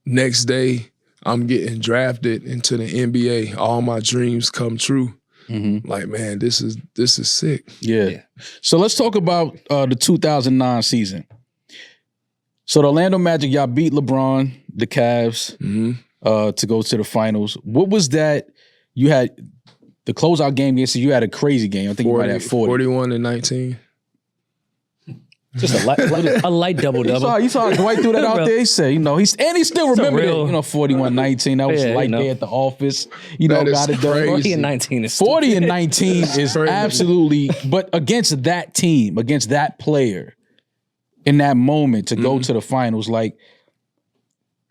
Speaker 3: Next day, I'm getting drafted into the NBA. All my dreams come true. Like, man, this is sick.
Speaker 1: Yeah. So let's talk about the 2009 season. So the Orlando Magic, y'all beat LeBron, the Cavs, to go to the finals. What was that? You had the closeout game against you had a crazy game. I think you might have 40.
Speaker 3: 41-19.
Speaker 2: Just a light double-double.
Speaker 1: You saw Dwight threw that out there. He said, he still remembered it. 41-19. That was light day at the office. Got it done.
Speaker 2: 40 and 19 is
Speaker 1: 40 and 19 is absolutely, but against that team, against that player, in that moment to go to the finals, like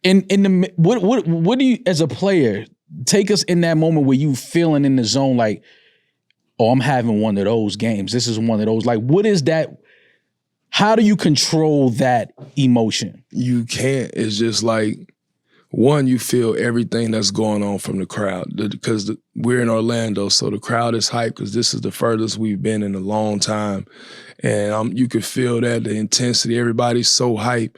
Speaker 1: in the what do you as a player take us in that moment where you feeling in the zone like, oh, I'm having one of those games. This is one of those. Like, what is that? How do you control that emotion?
Speaker 3: You can't. It's just like, one, you feel everything that's going on from the crowd because we're in Orlando, so the crowd is hyped because this is the furthest we've been in a long time. And you can feel that, the intensity. Everybody's so hyped.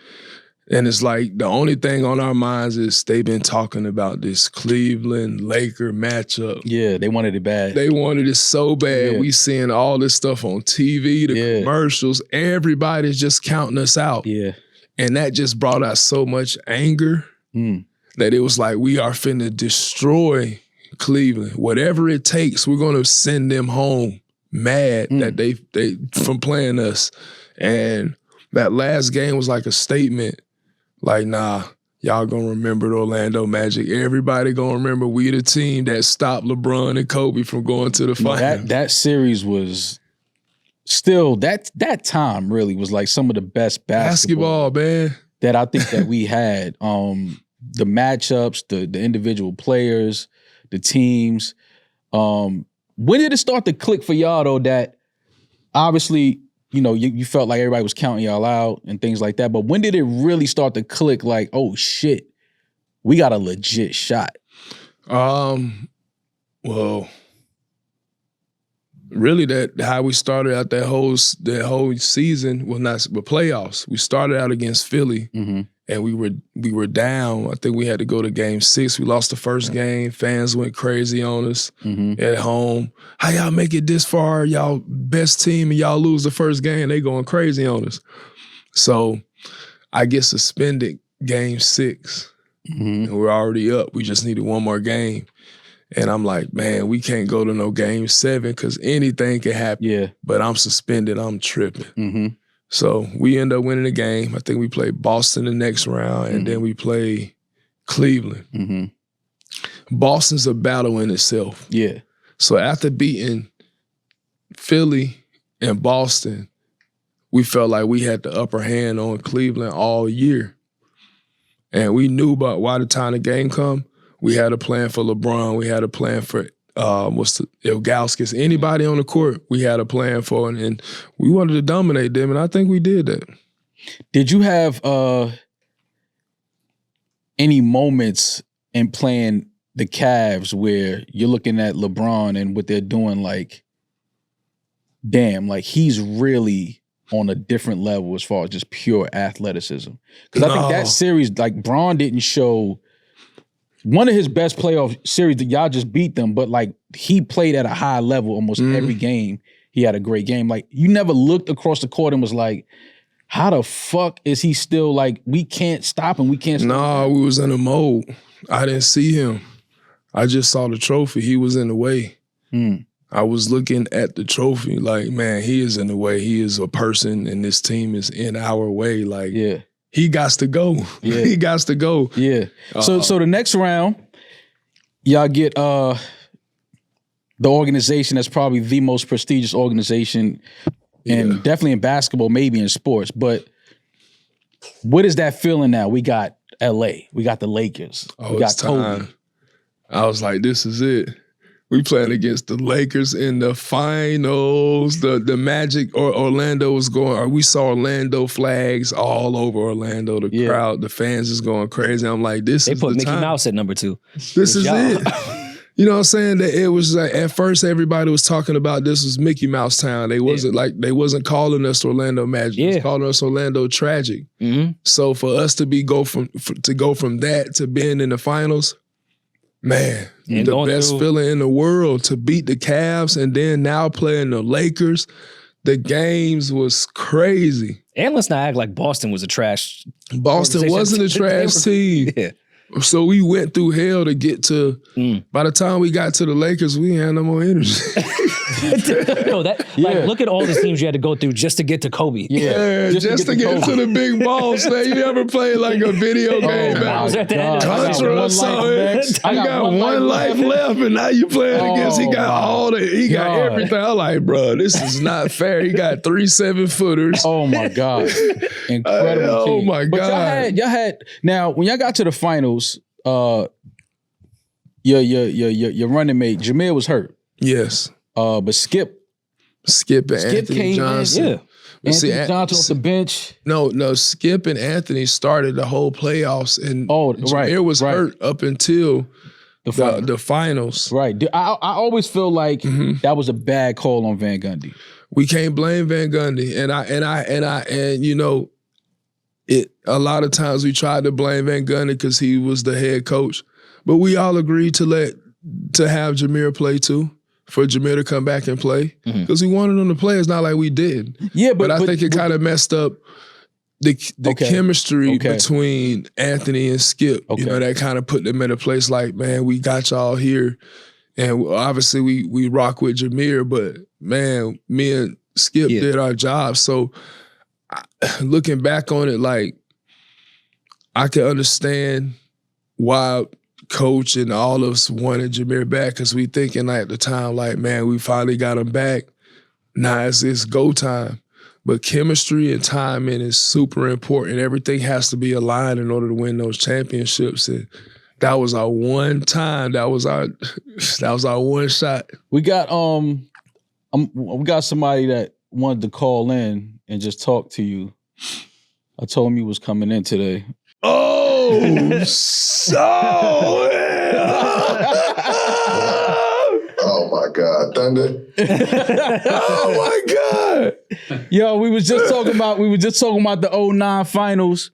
Speaker 3: And it's like the only thing on our minds is they've been talking about this Cleveland-Laker matchup.
Speaker 1: Yeah, they wanted it bad.
Speaker 3: They wanted it so bad.
Speaker 1: Yeah.
Speaker 3: We seeing all this stuff on TV, the commercials. Everybody's just counting us out.
Speaker 1: Yeah.
Speaker 3: And that just brought out so much anger that it was like, we are finna destroy Cleveland. Whatever it takes, we're gonna send them home mad that they from playing us. And that last game was like a statement. Like, nah, y'all gonna remember the Orlando Magic. Everybody gonna remember we the team that stopped LeBron and Kobe from going to the finals.
Speaker 1: That series was still, that time really was like some of the best basketball
Speaker 3: man,
Speaker 1: that I think that we had. The matchups, the individual players, the teams. When did it start to click for y'all though that obviously, you felt like everybody was counting y'all out and things like that. But when did it really start to click like, oh shit, we got a legit shot?
Speaker 3: Well, really that how we started out that whole season was not the playoffs. We started out against Philly and we were down. I think we had to go to game 6. We lost the first game. Fans went crazy on us at home. How y'all make it this far? Y'all best team, and y'all lose the first game. They going crazy on us. So I get suspended game 6. And we're already up. We just needed one more game. And I'm like, man, we can't go to no game 7 because anything can happen.
Speaker 1: Yeah.
Speaker 3: But I'm suspended. I'm tripping. So we end up winning the game. I think we played Boston the next round, and then we play Cleveland. Boston's a battle in itself.
Speaker 1: Yeah.
Speaker 3: So after beating Philly and Boston, we felt like we had the upper hand on Cleveland all year. And we knew by the time the game come, we had a plan for LeBron. We had a plan for Ilgauskas. Anybody on the court, we had a plan for, and we wanted to dominate them, and I think we did that.
Speaker 1: Did you have any moments in playing the Cavs where you're looking at LeBron and what they're doing, like, damn, like he's really on a different level as far as just pure athleticism? Because I think that series, like, Bron didn't show one of his best playoff series that y'all just beat them, but like he played at a high level almost every game. He had a great game. Like, you never looked across the court and was like, how the fuck is he still, like, we can't stop him. We can't stop him.
Speaker 3: We was in a mode. I didn't see him. I just saw the trophy. He was in the way. I was looking at the trophy like, man, he is in the way. He is a person, and this team is in our way. Like, he gots to go. He gots to go.
Speaker 1: So the next round, y'all get the organization that's probably the most prestigious organization, and definitely in basketball, maybe in sports. But what is that feeling now? We got LA. We got the Lakers. We got Kobe.
Speaker 3: I was like, this is it. We playing against the Lakers in the finals. The Magic or Orlando was going. We saw Orlando flags all over Orlando. The crowd, the fans is going crazy. I'm like, this is the time. They put Mickey
Speaker 2: Mouse at number 2.
Speaker 3: This is it. You know what I'm saying? That it was like, at first everybody was talking about this was Mickey Mouse town. They wasn't calling us Orlando Magic. They was calling us Orlando Tragic. So for us to go from that to being in the finals, man, and the best feeling in the world to beat the Cavs and then now playing the Lakers. The games was crazy.
Speaker 2: And let's not act like Boston was a trash.
Speaker 3: Boston wasn't a trash team. So we went through hell to get to, by the time we got to the Lakers, we had no more energy.
Speaker 2: Look at all the teams you had to go through just to get to Kobe.
Speaker 3: Just to get to the big boss. Man, you ever played like a video game? Contra or something. I got one life left, and now you playing against. He got everything. I'm like, bro, this is not fair. He got 3 7-footers.
Speaker 1: Oh my God, incredible!
Speaker 3: Oh my God!
Speaker 1: But y'all had now when y'all got to the finals. Your running mate Jameer was hurt.
Speaker 3: Yes.
Speaker 1: But Skip
Speaker 3: and Anthony Johnson.
Speaker 1: Anthony Johnson off the bench.
Speaker 3: No. Skip and Anthony started the whole playoffs, and Jameer was hurt up until the finals. Right.
Speaker 1: I always feel like that was a bad call on Van Gundy.
Speaker 3: We can't blame Van Gundy, and you know, a lot of times we tried to blame Van Gundy because he was the head coach, but we all agreed to have Jameer play too, for Jameer to come back and play because we wanted him to play. It's not like we did. Yeah, but I think it kind of messed up the chemistry between Anthony and Skip. You know, that kind of put them in a place like, man, we got y'all here, and obviously we rock with Jameer, but man, me and Skip did our job. So looking back on it, like, I can understand why Coach and all of us wanted Jameer back, because we thinking like at the time, like, man, we finally got him back. Now it's go time. But chemistry and timing is super important. Everything has to be aligned in order to win those championships. And that was our one time. That was our one shot.
Speaker 1: We got somebody that wanted to call in and just talk to you. I told him you was coming in today.
Speaker 3: Oh, so
Speaker 4: oh my God, Thunder!
Speaker 3: Oh my God!
Speaker 1: Yo, we was just talking about the 2009 finals,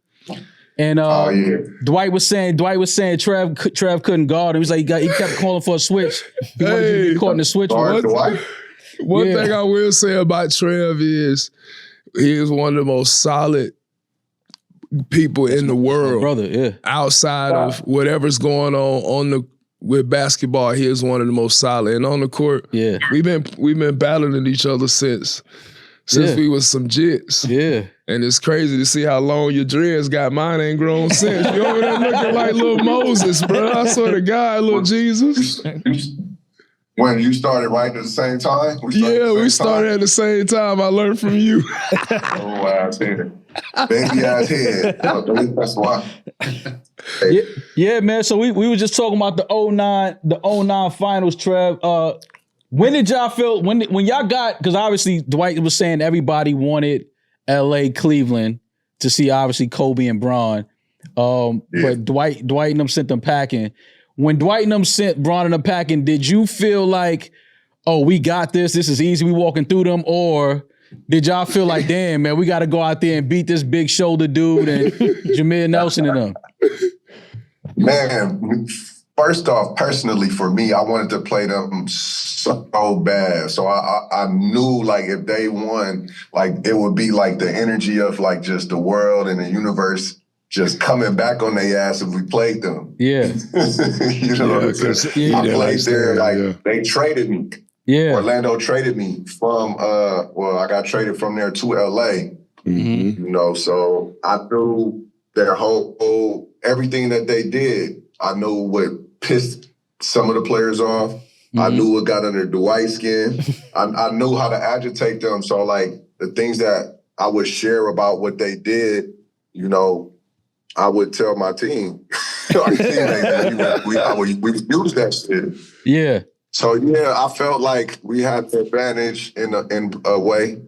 Speaker 1: And
Speaker 4: yeah.
Speaker 1: Dwight was saying Trev couldn't guard him. He was like he kept calling for a switch. He wanted you to get caught in the switch.
Speaker 4: Guard Dwight?
Speaker 3: One thing I will say about Trev is he is one of the most solid people in the world.
Speaker 1: Brother, yeah.
Speaker 3: Outside of whatever's going on with basketball, he is one of the most solid. And on the court,
Speaker 1: yeah,
Speaker 3: we've been battling each other since we was some jits.
Speaker 1: Yeah.
Speaker 3: And it's crazy to see how long your dreads got. Mine ain't grown since. You over there looking like little Moses, bro. I swear to God, little Jesus.
Speaker 4: When you started writing at the same time?
Speaker 3: We started at the same time. I learned from you.
Speaker 4: Oh, ass head. Baby ass head. That's why.
Speaker 1: Yeah, man. So we were just talking about the 09 finals, Trev. When did y'all feel, when y'all got, because obviously Dwight was saying everybody wanted LA, Cleveland to see obviously Kobe and Bron. But Dwight and them sent them packing. When Dwight and them sent Bron and them packing, did you feel like, oh, we got this, this is easy, we walking through them? Or did y'all feel like, damn, man, we got to go out there and beat this big shoulder dude and Jameer Nelson and them?
Speaker 4: Man, first off, personally for me, I wanted to play them so bad. So I knew like if they won, like it would be like the energy of like just the world and the universe just coming back on their ass if we played them.
Speaker 1: Yeah.
Speaker 4: You know what I'm saying? I played there, they traded me.
Speaker 1: Yeah.
Speaker 4: Orlando traded me from, I got traded from there to LA.
Speaker 1: Mm-hmm.
Speaker 4: You know, so I knew their whole everything that they did. I knew what pissed some of the players off. Mm-hmm. I knew what got under Dwight's skin. I knew how to agitate them. So, like, the things that I would share about what they did, you know, I would tell my team. Our teammates, we would use that shit.
Speaker 1: Yeah.
Speaker 4: So, yeah, I felt like we had the advantage in a way.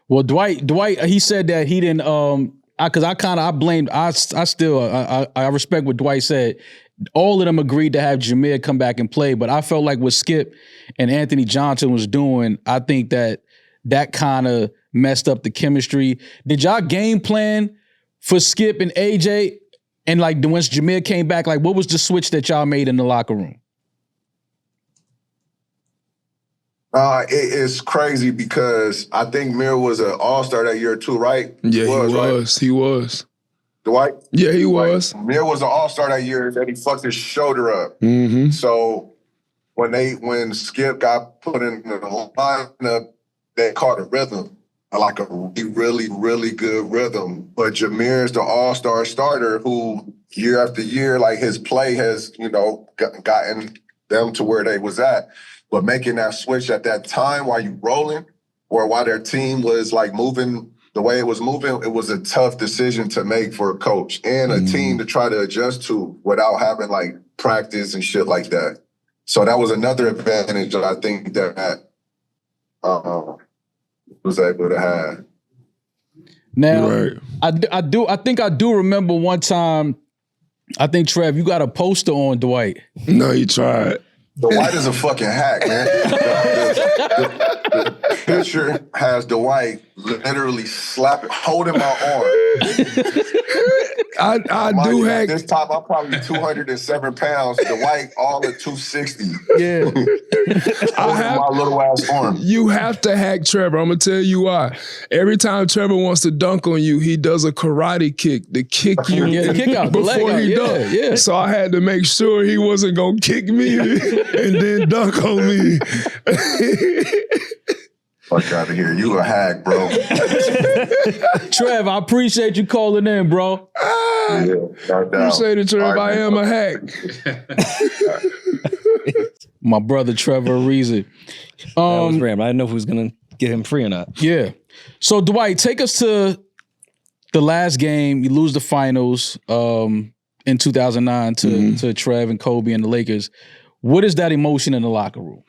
Speaker 1: Well, Dwight, he said that he didn't, because I respect what Dwight said. All of them agreed to have Jameer come back and play, but I felt like what Skip and Anthony Johnson was doing, I think that kind of messed up the chemistry. Did y'all game plan for Skip and AJ? And like once Jameer came back, like what was the switch that y'all made in the locker room?
Speaker 4: It is crazy because I think Mir was an all-star that year too, right?
Speaker 3: Yeah, he was.
Speaker 4: Dwight?
Speaker 3: Yeah, he was.
Speaker 4: Mir was an all-star that year that he fucked his shoulder up.
Speaker 3: Mm-hmm.
Speaker 4: So when Skip got put in the lineup, they caught a rhythm, like a really, really good rhythm. But Jameer's the all-star starter who year after year, like his play has, you know, gotten them to where they was at. But making that switch at that time while you rolling or while their team was like moving the way it was moving, it was a tough decision to make for a coach and a team to try to adjust to without having like practice and shit like that. So that was another advantage that I think that was able to have.
Speaker 1: Now,
Speaker 3: right.
Speaker 1: I think I do remember one time, I think, Trev, you got a poster on Dwight.
Speaker 3: No, you tried.
Speaker 4: Dwight is a fucking hack, man. The picture has Dwight literally holding my arm.
Speaker 3: I do hack.
Speaker 4: This time I'm probably 207 pounds. Dwight all at 260.
Speaker 1: Yeah.
Speaker 4: My little ass arm.
Speaker 3: You have to hack Trevor. I'm gonna tell you why. Every time Trevor wants to dunk on you, he does a karate kick to kick you
Speaker 1: the kick out,
Speaker 3: before he dunk.
Speaker 1: Yeah.
Speaker 3: So I had to make sure he wasn't gonna kick me and then dunk on me.
Speaker 4: Fuck out of here. You a hack, bro.
Speaker 1: Trev, I appreciate you calling in, bro.
Speaker 3: Appreciate it, Trev. I am a hack.
Speaker 1: My brother, Trevor Ariza.
Speaker 2: That was random. I didn't know if we was going to get him free or not.
Speaker 1: Yeah. So, Dwight, take us to the last game. You lose the finals in 2009 to Trev and Kobe and the Lakers. What is that emotion in the locker room?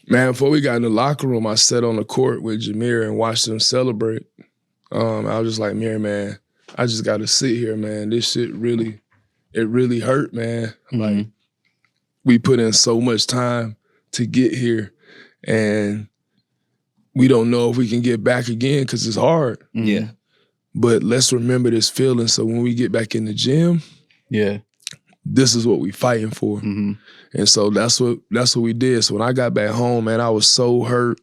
Speaker 3: Man, before we got in the locker room, I sat on the court with Jameer and watched them celebrate. I was just like, man, I just got to sit here, man. This shit really hurt, man.
Speaker 1: Mm-hmm.
Speaker 3: Like, we put in so much time to get here, and we don't know if we can get back again because it's hard.
Speaker 2: Yeah.
Speaker 3: but let's remember this feeling. So when we get back in the gym, this is what we fighting for.
Speaker 1: Mm-hmm.
Speaker 3: And so that's what we did. So when I got back home, man, I was so hurt.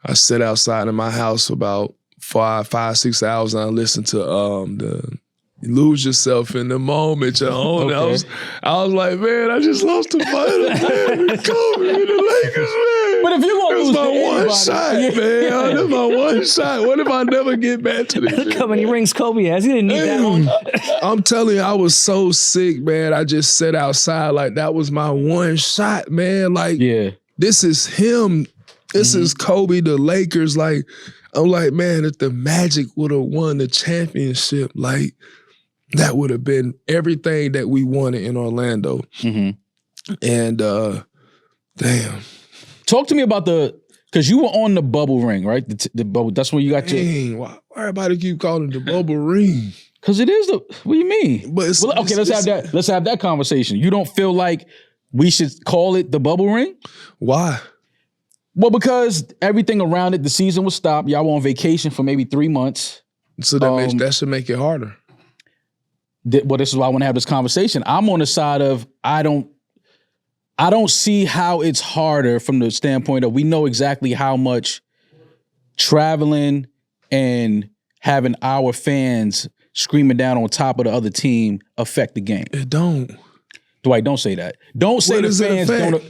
Speaker 3: I sat outside in my house for about 5-6 hours, and I listened to the Lose Yourself in the Moment, your own.
Speaker 1: Okay.
Speaker 3: I was like, man, I just lost the final, man. With Kobe and the Lakers, man.
Speaker 1: But if you're gonna lose
Speaker 3: my
Speaker 1: to
Speaker 3: one
Speaker 1: anybody,
Speaker 3: shot, man. That's my one shot. What if I never get back to this?
Speaker 2: Look how many rings Kobe has. He didn't need that one.
Speaker 3: I'm telling you, I was so sick, man. I just sat outside like that was my one shot, man. Like, this is him. This is Kobe, the Lakers. Like, I'm like, man, if the Magic would have won the championship, like, that would have been everything that we wanted in Orlando.
Speaker 1: Mm-hmm.
Speaker 3: And damn.
Speaker 1: Talk to me about because you were on the bubble ring, right? The bubble. That's when you got your.
Speaker 3: Why everybody keep calling it the bubble ring?
Speaker 1: Because it is what do you mean?
Speaker 3: But
Speaker 1: let's have that conversation. You don't feel like we should call it the bubble ring?
Speaker 3: Why?
Speaker 1: Well, because everything around it, the season was stopped. Y'all were on vacation for maybe 3 months.
Speaker 3: So that should make it harder.
Speaker 1: Well, this is why I want to have this conversation. I'm on the side of I don't see how it's harder from the standpoint of we know exactly how much traveling and having our fans screaming down on top of the other team affect the game.
Speaker 3: It don't.
Speaker 1: Dwight, don't say that. Don't say the fans don't.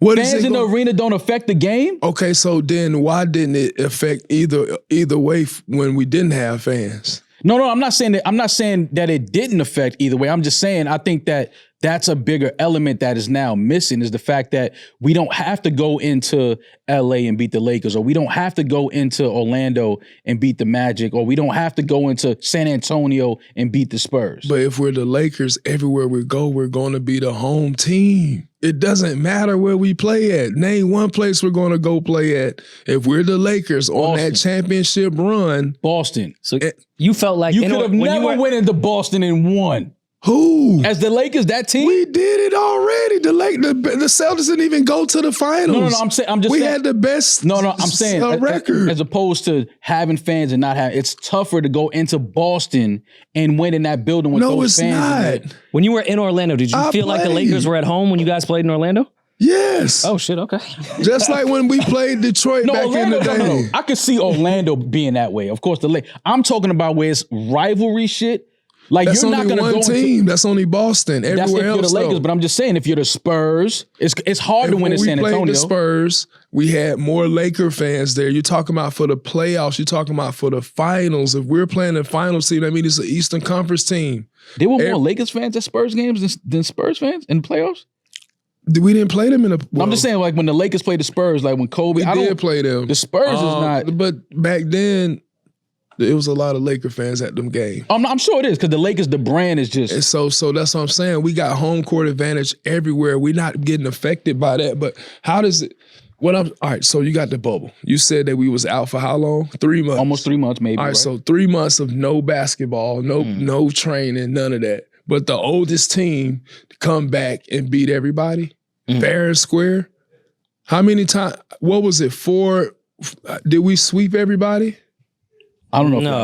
Speaker 1: Fans in the arena don't affect the game?
Speaker 3: Okay, so then why didn't it affect either way when we didn't have fans?
Speaker 1: No, I'm not saying that. I'm not saying that it didn't affect either way. I'm just saying I think that that's a bigger element that is now missing is the fact that we don't have to go into LA and beat the Lakers, or we don't have to go into Orlando and beat the Magic, or we don't have to go into San Antonio and beat the Spurs.
Speaker 3: But if we're the Lakers, everywhere we go, we're going to be the home team. It doesn't matter where we play at. Name one place we're going to go play at. If we're the Lakers on that championship run.
Speaker 1: Boston.
Speaker 2: So you felt like
Speaker 1: you could have never went into Boston and won.
Speaker 3: Who?
Speaker 1: As the Lakers, that team?
Speaker 3: We did it already. The Celtics didn't even go to the finals.
Speaker 1: No,
Speaker 3: we had the best
Speaker 1: I'm saying
Speaker 3: record.
Speaker 1: As opposed to having fans and not having, it's tougher to go into Boston and win in that building with those fans. No, it's not.
Speaker 2: When you were in Orlando, did you feel like the Lakers were at home when you guys played in Orlando?
Speaker 3: Yes.
Speaker 2: Oh, shit, okay.
Speaker 3: Just like when we played Detroit back
Speaker 1: Orlando,
Speaker 3: in the day.
Speaker 1: No. I could see Orlando being that way. Of course, I'm talking about where it's rivalry shit. Like
Speaker 3: that's
Speaker 1: you're not going to go
Speaker 3: one team. That's only Boston. Everywhere
Speaker 1: that's if
Speaker 3: else,
Speaker 1: you're the Lakers,
Speaker 3: though.
Speaker 1: But I'm just saying, if you're the Spurs, it's hard to win in San Antonio.
Speaker 3: When we played the Spurs, we had more Laker fans there. You're talking about for the playoffs. You're talking about for the finals. If we're playing the finals team, that means it's an Eastern Conference team.
Speaker 1: There were more Lakers fans at Spurs games than Spurs fans in the playoffs?
Speaker 3: We didn't play them in the.
Speaker 1: I'm just saying, like when the Lakers played the Spurs, like when Kobe,
Speaker 3: I did play them.
Speaker 1: The Spurs is not.
Speaker 3: But back then, it was a lot of Laker fans at them games.
Speaker 1: I'm sure it is because the Lakers, the brand is just.
Speaker 3: And so that's what I'm saying. We got home court advantage everywhere. We're not getting affected by that. But how does it? All right, so you got the bubble. You said that we was out for how long? 3 months.
Speaker 1: Almost 3 months, maybe.
Speaker 3: All right, so 3 months of no basketball, no training, none of that. But the oldest team to come back and beat everybody, fair and square. How many times? What was it? 4? Did we sweep everybody?
Speaker 1: I don't know.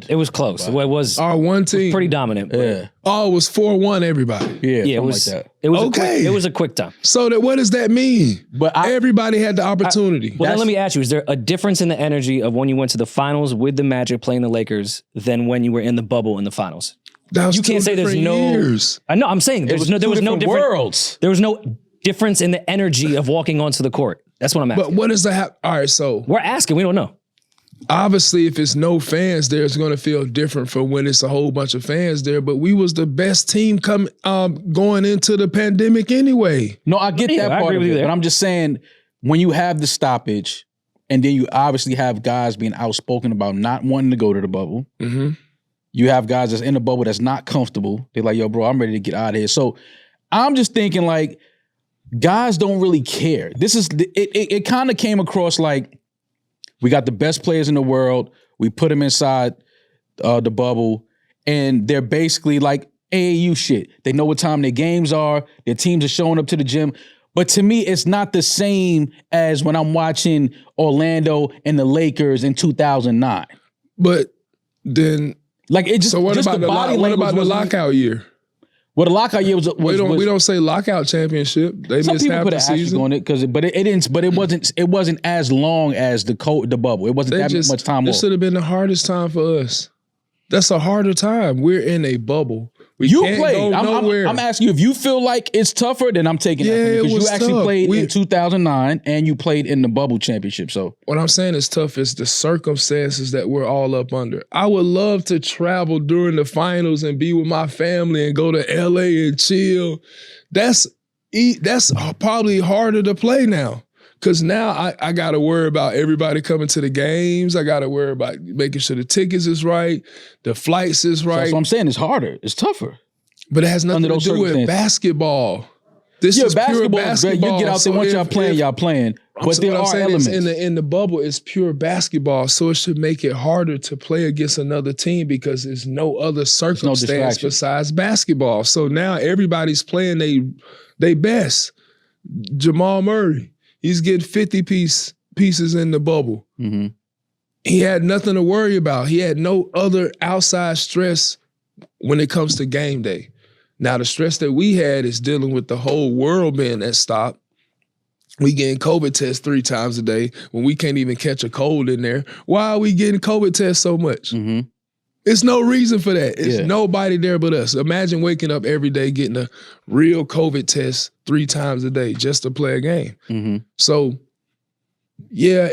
Speaker 2: It was close. It was
Speaker 3: our one team.
Speaker 2: It was pretty dominant.
Speaker 1: Yeah.
Speaker 3: Oh, it was 4-1 everybody.
Speaker 1: Yeah,
Speaker 2: it was
Speaker 1: like that.
Speaker 2: It was okay. It was a quick time.
Speaker 3: So what does that mean?
Speaker 1: But
Speaker 3: everybody had the opportunity.
Speaker 2: Well, then let me ask you: is there a difference in the energy of when you went to the finals with the Magic playing the Lakers than when you were in the bubble in the finals?
Speaker 3: You
Speaker 2: can't say there's no.
Speaker 3: Years.
Speaker 2: I know. I'm saying there was no different
Speaker 1: worlds.
Speaker 2: There was no difference in the energy of walking onto the court. That's what I'm asking.
Speaker 3: But what does that? All right, so
Speaker 2: we're asking. We don't know.
Speaker 3: Obviously, if it's no fans there, it's going to feel different from when it's a whole bunch of fans there. But we was the best team going into the pandemic anyway.
Speaker 1: No, I get that part of it. But I'm just saying, when you have the stoppage, and then you obviously have guys being outspoken about not wanting to go to the bubble.
Speaker 3: Mm-hmm.
Speaker 1: You have guys that's in the bubble that's not comfortable. They're like, yo, bro, I'm ready to get out of here. So I'm just thinking, like, guys don't really care. This is it kind of came across like, we got the best players in the world. We put them inside the bubble, and they're basically like AAU shit. They know what time their games are. Their teams are showing up to the gym. But to me, it's not the same as when I'm watching Orlando and the Lakers in 2009.
Speaker 3: But Then
Speaker 1: Like it just.
Speaker 3: so what
Speaker 1: just
Speaker 3: about
Speaker 1: the body
Speaker 3: what about the
Speaker 1: wasn't-
Speaker 3: lockout year?
Speaker 1: Well, the lockout year was.
Speaker 3: We don't say lockout championship. They
Speaker 1: Some
Speaker 3: missed
Speaker 1: people
Speaker 3: half
Speaker 1: put
Speaker 3: the
Speaker 1: an asterisk
Speaker 3: season.
Speaker 1: on it because, but it didn't. But it wasn't as long as the bubble. It wasn't that much time
Speaker 3: This
Speaker 1: off.
Speaker 3: should have been the hardest time for us. That's a harder time. We're in a bubble. We
Speaker 1: You
Speaker 3: can't
Speaker 1: played.
Speaker 3: go nowhere.
Speaker 1: I'm asking you if you feel like it's tougher. Then I'm taking that from you
Speaker 3: it
Speaker 1: because
Speaker 3: was
Speaker 1: you actually
Speaker 3: tough.
Speaker 1: played in 2009 and you played in the bubble championship. So
Speaker 3: What I'm saying is tough is the circumstances that we're all up under. I would love to travel during the finals and be with my family and go to LA and chill. That's probably harder to play now. Cause now I gotta worry about everybody coming to the games. I gotta worry about making sure the tickets is right, the flights is right.
Speaker 1: that's what I'm saying. It's harder. It's tougher.
Speaker 3: But it has nothing
Speaker 1: Under
Speaker 3: to
Speaker 1: those
Speaker 3: do with
Speaker 1: circumstances.
Speaker 3: basketball. This
Speaker 1: Yeah,
Speaker 3: is pure
Speaker 1: basketball.
Speaker 3: basketball.
Speaker 1: You get out there
Speaker 3: So
Speaker 1: once y'all playing, y'all playing. But there
Speaker 3: what I'm
Speaker 1: are
Speaker 3: saying
Speaker 1: elements.
Speaker 3: is in the bubble, it's pure basketball. So it should make it harder to play against another team because there's no other circumstance
Speaker 1: distraction.
Speaker 3: besides basketball. So now everybody's playing they best. Jamal Murray, he's getting 50 pieces in the bubble.
Speaker 1: Mm-hmm.
Speaker 3: He had nothing to worry about. He had no other outside stress when it comes to game day. Now, the stress that we had is dealing with the whole world being at stop. We getting COVID tests 3 times a day when we can't even catch a cold in there. Why are we getting COVID tests so much?
Speaker 1: Mm-hmm.
Speaker 3: It's no reason for that. It's
Speaker 1: Yeah.
Speaker 3: nobody there but us. Imagine waking up every day getting a real COVID test 3 times a day just to play a game.
Speaker 1: Mm-hmm.
Speaker 3: So, yeah,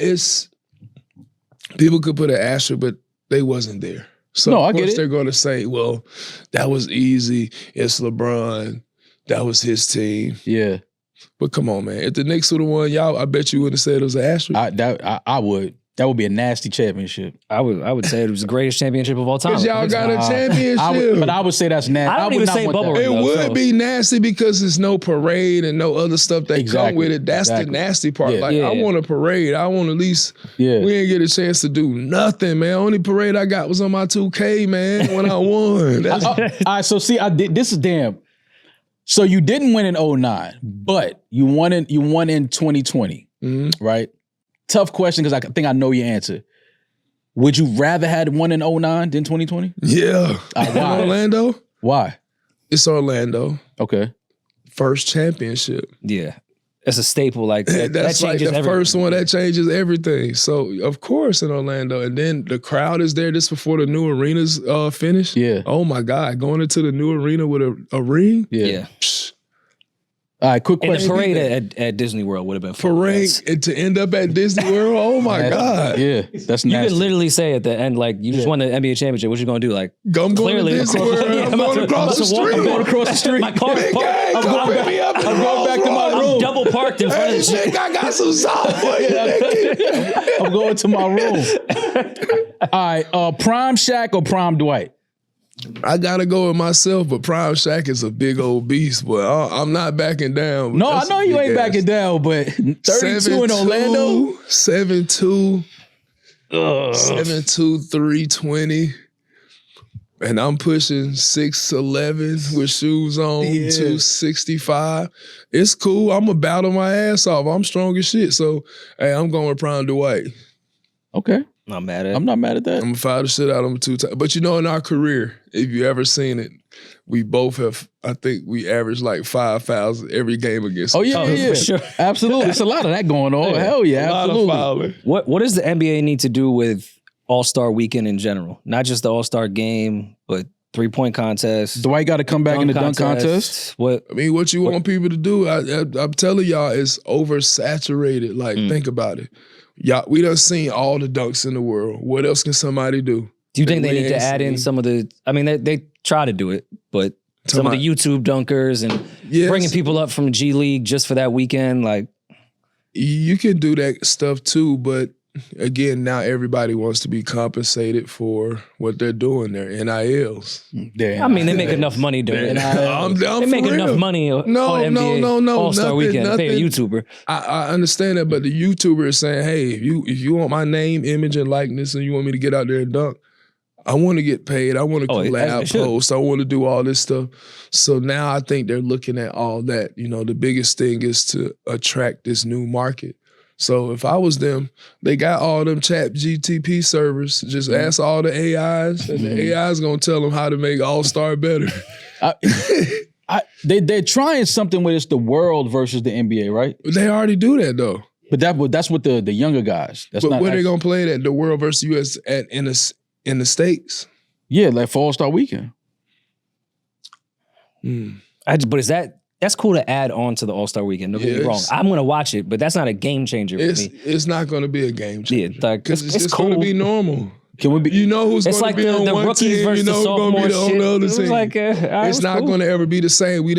Speaker 3: people could put an asterisk, but they wasn't there. So
Speaker 1: No, I
Speaker 3: of
Speaker 1: get
Speaker 3: course
Speaker 1: it.
Speaker 3: they're going to say, well, that was easy. It's LeBron. That was his team.
Speaker 1: Yeah.
Speaker 3: But come on, man. If the Knicks would have won, y'all, I bet you would have said it was an asterisk.
Speaker 1: I would. That would be a nasty championship.
Speaker 2: I would say it was the greatest championship of all time.
Speaker 3: Because y'all got a championship.
Speaker 1: But I would say that's nasty.
Speaker 2: I don't even
Speaker 1: would not
Speaker 2: say
Speaker 1: want
Speaker 2: bubble
Speaker 1: that.
Speaker 2: ring.
Speaker 3: It
Speaker 2: though,
Speaker 3: would
Speaker 2: so-
Speaker 3: be nasty because there's no parade and no other stuff that come
Speaker 1: Exactly,
Speaker 3: with it. That's
Speaker 1: exactly.
Speaker 3: the nasty part.
Speaker 1: Yeah.
Speaker 3: Like,
Speaker 2: Yeah.
Speaker 3: I want a parade. I want at least,
Speaker 1: Yeah.
Speaker 3: we didn't get a chance to do nothing, man. Only parade I got was on my 2K, man, when I won. That's,
Speaker 1: All right, so see, this is damn. So you didn't win in 2009, but you won in 2020, right? Tough question because I think I know your answer. Would you rather had won in 2009 than 2020?
Speaker 3: yeah.
Speaker 1: Why?
Speaker 3: Orlando?
Speaker 1: Why?
Speaker 3: It's Orlando.
Speaker 1: Okay.
Speaker 3: First championship.
Speaker 2: Yeah. It's a staple. Like that
Speaker 3: That's like
Speaker 2: changes
Speaker 3: the
Speaker 2: everything.
Speaker 3: first one that changes everything. So of course in Orlando, and then the crowd is there. This before the new arena's finished.
Speaker 1: Yeah.
Speaker 3: Oh my God, going into the new arena with a ring.
Speaker 2: Yeah.
Speaker 3: Psh,
Speaker 1: All right, quick
Speaker 2: And the
Speaker 1: question.
Speaker 2: parade at Disney World would have been fun.
Speaker 3: parade
Speaker 2: That's-
Speaker 3: and to end up at Disney World. Oh my God.
Speaker 1: Yeah, that's
Speaker 2: You
Speaker 1: nasty.
Speaker 2: could literally say at the end, like, you just won the NBA championship. What you gonna do? Like,
Speaker 3: I'm going
Speaker 2: clearly
Speaker 3: to Disney
Speaker 2: across-
Speaker 3: World.
Speaker 2: Yeah,
Speaker 3: I'm
Speaker 2: I'm
Speaker 3: going
Speaker 2: about to-
Speaker 3: across the
Speaker 2: I'm about to walk-
Speaker 3: street.
Speaker 1: I'm going across the street.
Speaker 2: my car's
Speaker 3: Big
Speaker 2: parked.
Speaker 3: gang,
Speaker 2: I'm
Speaker 3: come
Speaker 2: going
Speaker 3: pick me up in
Speaker 1: I'm
Speaker 3: the
Speaker 1: going back to my
Speaker 3: Rolls Royce.
Speaker 1: room.
Speaker 2: double parked in front
Speaker 3: Hey,
Speaker 2: of the
Speaker 3: Nick, I got some sauce for you, nigga.
Speaker 1: I'm going to my room. All right, prime Shaq or prime Dwight?
Speaker 3: I gotta go with myself, but Prime Shaq is a big old beast, but I'm not backing down.
Speaker 1: No, I know you ain't backing down, but 32 in Orlando?
Speaker 3: 7'2", 7'2", 320. And I'm pushing 6'11" with shoes on, 265. It's cool. I'm going to battle my ass off. I'm strong as shit. So, hey, I'm going with Prime Dwight.
Speaker 1: Okay.
Speaker 2: I'm mad at it.
Speaker 1: I'm not mad at that.
Speaker 3: I'm going to fire the shit out of him 2 times. But you know, in our career, if you ever seen it, we both have, I think we average like 5 fouls every game against
Speaker 1: Oh,
Speaker 3: us.
Speaker 1: yeah,
Speaker 2: Oh,
Speaker 1: yeah,
Speaker 2: for sure.
Speaker 1: Absolutely. There's a lot of that going on. Hell yeah,
Speaker 3: A lot of
Speaker 1: absolutely.
Speaker 3: fouling.
Speaker 2: What does the NBA need to do with All-Star Weekend in general? Not just the All-Star game, but 3-point contest.
Speaker 1: Dwight got to come back in the dunk contest.
Speaker 2: What?
Speaker 3: I mean, what you want people to do, I'm telling y'all, it's oversaturated. Like, think about it. Y'all, we done seen all the dunks in the world. What else can somebody do?
Speaker 2: Do you think they
Speaker 3: we
Speaker 2: need to
Speaker 3: ain't
Speaker 2: add in
Speaker 3: seen.
Speaker 2: some of the? I mean, they try to do it, but some of the YouTube dunkers and
Speaker 3: Yes.
Speaker 2: bringing people up from G League just for that weekend, like
Speaker 3: You can do that stuff too, but again, now everybody wants to be compensated for what they're doing, their NILs.
Speaker 1: Damn.
Speaker 2: I mean, they make enough money doing it.
Speaker 3: I'm
Speaker 2: They
Speaker 3: for
Speaker 2: make
Speaker 3: real.
Speaker 2: enough money on NBA
Speaker 3: no,
Speaker 2: All-Star
Speaker 3: nothing,
Speaker 2: Weekend to pay a
Speaker 3: nothing.
Speaker 2: YouTuber.
Speaker 3: I understand that, but the YouTuber is saying, hey, if you want my name, image, and likeness, and you want me to get out there and dunk, I want to get paid. I want to
Speaker 2: Oh, as they
Speaker 3: collab
Speaker 2: should.
Speaker 3: post. I want to do all this stuff. So now I think they're looking at all that. You know, the biggest thing is to attract this new market. So if I was them, they got all them chat GTP servers. Just ask all the AIs, and the AI's gonna tell them how to make All-Star better.
Speaker 1: They're trying something where it's the world versus the NBA, right?
Speaker 3: They already do that though.
Speaker 1: But that's what the younger guys. That's
Speaker 3: But
Speaker 1: not
Speaker 3: where they gonna play that? The world versus US in the States?
Speaker 1: Yeah, like for All-Star Weekend.
Speaker 2: But is that's cool to add on to the All-Star Weekend. Don't get me wrong. I'm gonna watch it, but that's not a game changer for me.
Speaker 3: It's not gonna be a game changer.
Speaker 2: Yeah, like,
Speaker 3: because
Speaker 2: it's
Speaker 3: just
Speaker 2: cool.
Speaker 3: gonna be normal.
Speaker 1: Can we be?
Speaker 3: You know who's
Speaker 2: It's
Speaker 3: gonna
Speaker 2: like
Speaker 3: be on
Speaker 2: the
Speaker 3: one
Speaker 2: rookies
Speaker 3: team,
Speaker 2: versus
Speaker 3: you know
Speaker 2: the
Speaker 3: who's gonna
Speaker 2: sophomore
Speaker 3: be on the other
Speaker 2: shit. It was
Speaker 3: team.
Speaker 2: like,
Speaker 3: It's not gonna ever be the same. We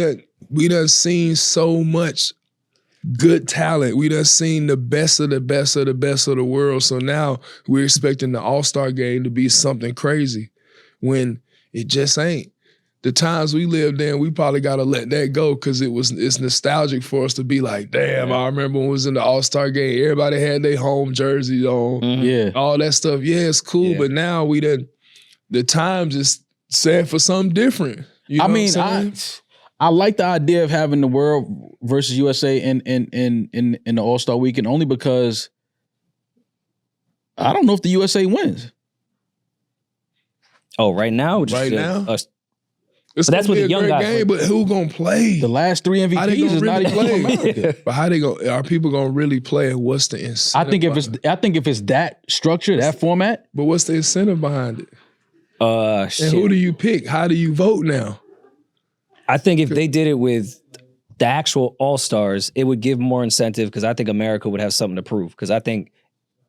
Speaker 3: done seen so much good talent. We done seen the best of the best of the best of the world. So now we're expecting the All-Star game to be something crazy when it just ain't. The times we lived in, we probably got to let that go because it's nostalgic for us to be like, damn, I remember when we was in the All-Star game, everybody had their home jerseys on,
Speaker 1: Yeah.
Speaker 3: all that stuff. Yeah, it's cool, but now the times is set for something different. You know
Speaker 1: I mean,
Speaker 3: what I'm saying?
Speaker 1: I like the idea of having the world versus USA in the All-Star Weekend only because I don't know if the USA wins.
Speaker 2: Oh, right now?
Speaker 3: Right now?
Speaker 2: But that's what the young guys
Speaker 3: game, but who gonna play?
Speaker 1: The last 3
Speaker 3: How they
Speaker 1: MVPs
Speaker 3: gonna
Speaker 1: is not
Speaker 3: really
Speaker 1: even from
Speaker 3: play?
Speaker 1: America.
Speaker 3: But how they gonna? Are people gonna really play? And what's the incentive?
Speaker 1: I think if it's that structure, that format,
Speaker 3: But what's the incentive behind it?
Speaker 2: Shit.
Speaker 3: And who do you pick? How do you vote now?
Speaker 2: I think if they did it with the actual All-Stars, it would give more incentive because I think America would have something to prove. Because I think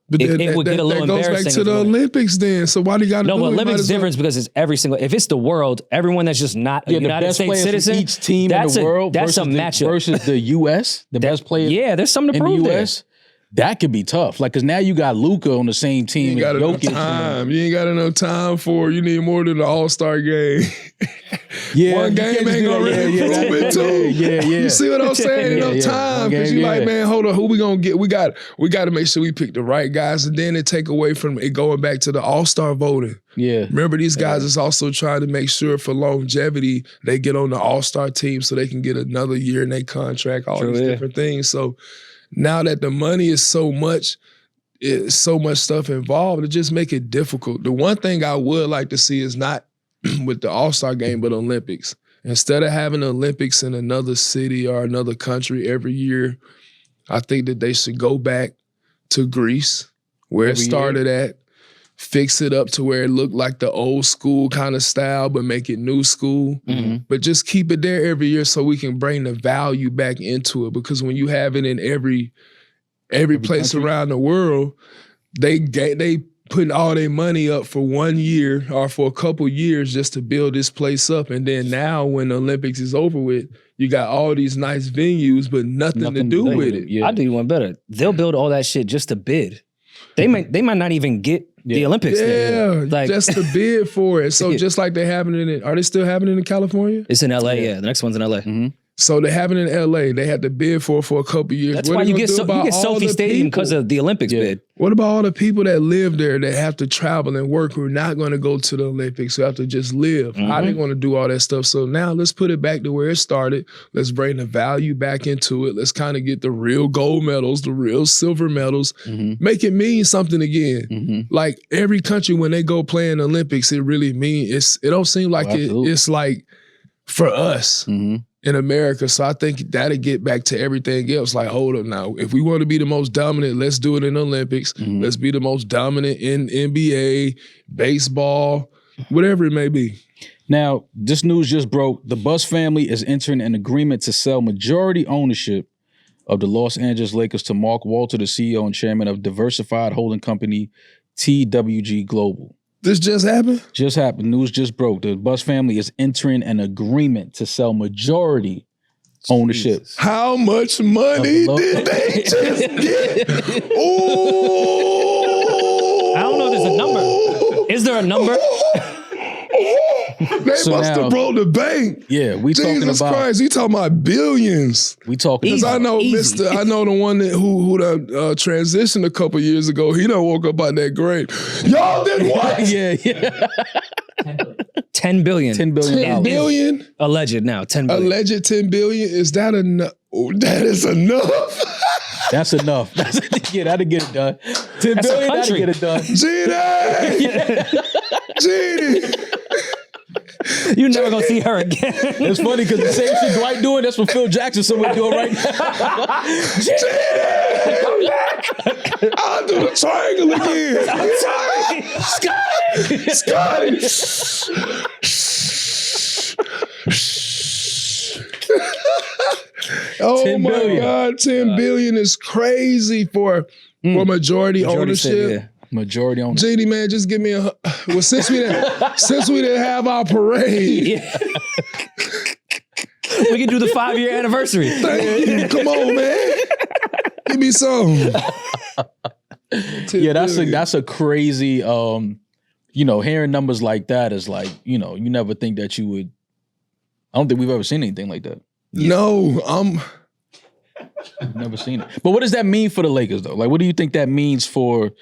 Speaker 3: But
Speaker 2: it would get a little
Speaker 3: that goes back
Speaker 2: embarrassing
Speaker 3: to
Speaker 2: if
Speaker 3: the
Speaker 2: it went.
Speaker 3: Olympics then. So why do you got to
Speaker 2: No,
Speaker 3: do
Speaker 2: but
Speaker 3: it? Might
Speaker 2: Olympics
Speaker 3: as well-
Speaker 2: difference because it's every single. If it's the world, everyone that's just not a
Speaker 1: the
Speaker 2: United
Speaker 1: best
Speaker 2: States
Speaker 1: players
Speaker 2: citizen,
Speaker 1: from each team in
Speaker 2: that's
Speaker 1: the world
Speaker 2: that's a
Speaker 1: versus
Speaker 2: matchup.
Speaker 1: versus the US, the best players
Speaker 2: Yeah, there's something to
Speaker 1: in
Speaker 2: prove
Speaker 1: the
Speaker 2: there.
Speaker 1: US. That could be tough. Like, cause now you got Luka on the same
Speaker 3: You
Speaker 1: team
Speaker 3: ain't
Speaker 1: as
Speaker 3: got enough
Speaker 1: Jokic.
Speaker 3: time. You ain't got enough time for it. You need more than the All-Star game.
Speaker 1: Yeah,
Speaker 3: One
Speaker 1: you
Speaker 3: game
Speaker 1: can't just
Speaker 3: ain't
Speaker 1: do
Speaker 3: gonna
Speaker 1: that.
Speaker 3: really
Speaker 1: Yeah,
Speaker 3: prove it too.
Speaker 1: yeah.
Speaker 3: You see what I'm saying?
Speaker 1: Yeah,
Speaker 3: Enough
Speaker 1: yeah.
Speaker 3: time.
Speaker 1: One
Speaker 3: Because
Speaker 1: game,
Speaker 3: you like,
Speaker 1: yeah.
Speaker 3: man, hold on, who we gonna get? We got to make sure we pick the right guys, and then it take away from it going back to the All-Star voting.
Speaker 1: Yeah.
Speaker 3: Remember, these guys is also trying to make sure for longevity they get on the All-Star team so they can get another year in their contract, all
Speaker 2: True,
Speaker 3: these
Speaker 2: yeah.
Speaker 3: different things. So now that the money is so much stuff involved, it just make it difficult. The one thing I would like to see is not with the All-Star game, but Olympics. Instead of having the Olympics in another city or another country every year, I think that they should go back to Greece, where it started at, fix it up to where it looked like the old school kind of style, but make it new school. But just keep it there every year so we can bring the value back into it. Because when you have it in every place
Speaker 1: country.
Speaker 3: around the world, they putting all their money up for 1 year or for a couple years just to build this place up. And then now when the Olympics is over with, you got all these nice venues, but nothing to do with it.
Speaker 1: Yeah.
Speaker 2: I'll do you one better. They'll build all that shit just to bid. They might not even get the Olympics there.
Speaker 3: Yeah,
Speaker 2: Like,
Speaker 3: just to bid for it. So just like they having it in, are they still having it in California?
Speaker 2: it's in LA, yeah. The next one's in LA.
Speaker 3: So they have it in LA. They had to bid for it for a couple years.
Speaker 2: That's
Speaker 3: What
Speaker 2: why
Speaker 3: they
Speaker 2: you
Speaker 3: gonna
Speaker 2: get
Speaker 3: do about all
Speaker 2: Sophie
Speaker 3: the
Speaker 2: Stadium
Speaker 3: people?
Speaker 2: because of the Olympics bid.
Speaker 3: What about all the people that live there that have to travel and work who are not going to go to the Olympics, who have to just live? How they going to do all that stuff? So now let's put it back to where it started. Let's bring the value back into it. Let's kind of get the real gold medals, the real silver medals. Make it mean something again. Like every country when they go play in the Olympics, it really means it don't seem like it's like for us. In America. So I think that'll get back to everything else. Like, hold up now. If we want to be the most dominant, let's do it in the Olympics. Let's be the most dominant in NBA, baseball, whatever it may be.
Speaker 1: Now, this news just broke. The Buss family is entering an agreement to sell majority ownership of the Los Angeles Lakers to Mark Walter, the CEO and chairman of diversified holding company TWG Global.
Speaker 3: This just happened?
Speaker 1: Just happened. News just broke. The Buss family is entering an agreement to sell majority ownership.
Speaker 3: How much money did they just get? Ooh!
Speaker 2: I don't know if there's a number. Is there a number?
Speaker 3: They
Speaker 1: So
Speaker 3: must
Speaker 1: now-
Speaker 3: have broke the bank.
Speaker 1: Yeah, we talking
Speaker 3: Jesus
Speaker 1: about
Speaker 3: Christ, you talking about billions.
Speaker 1: we talking
Speaker 2: Easy.
Speaker 3: I know
Speaker 2: Easy.
Speaker 3: I know the one that who done transitioned a couple years ago. He done woke up out that grave. Y'all did what?
Speaker 1: yeah.
Speaker 2: 10 billion.
Speaker 1: $10 billion.
Speaker 3: $10 billion?
Speaker 2: Alleged now. 10 billion.
Speaker 3: Alleged $10 billion? Is that enough? Oh, that is enough.
Speaker 1: That's enough. Yeah, that'll get it done. 10
Speaker 2: That's
Speaker 1: billion,
Speaker 2: a
Speaker 1: that'll
Speaker 2: country.
Speaker 1: get it done.
Speaker 3: Genie!
Speaker 2: You're never gonna see her again.
Speaker 1: It's funny because the same shit Dwight doing, that's what Phil Jackson somewhere doing right now.
Speaker 3: I'll do the triangle again. Scotty. Oh
Speaker 1: 10
Speaker 3: my
Speaker 1: billion.
Speaker 3: God, 10 billion is crazy for majority ownership.
Speaker 2: said, yeah.
Speaker 1: Majority ownership.
Speaker 3: JD, man, just give me a. Well, since we didn't have our parade,
Speaker 2: Yeah. We can do the 5-year anniversary.
Speaker 3: thank you. Come on, man, give me some.
Speaker 1: Yeah, that's a crazy. Hearing numbers like that is like, you never think that you would. I don't think we've ever seen anything like that.
Speaker 3: No,
Speaker 1: Never seen it. But what does that mean for the Lakers, though? Like, what do you think that means for,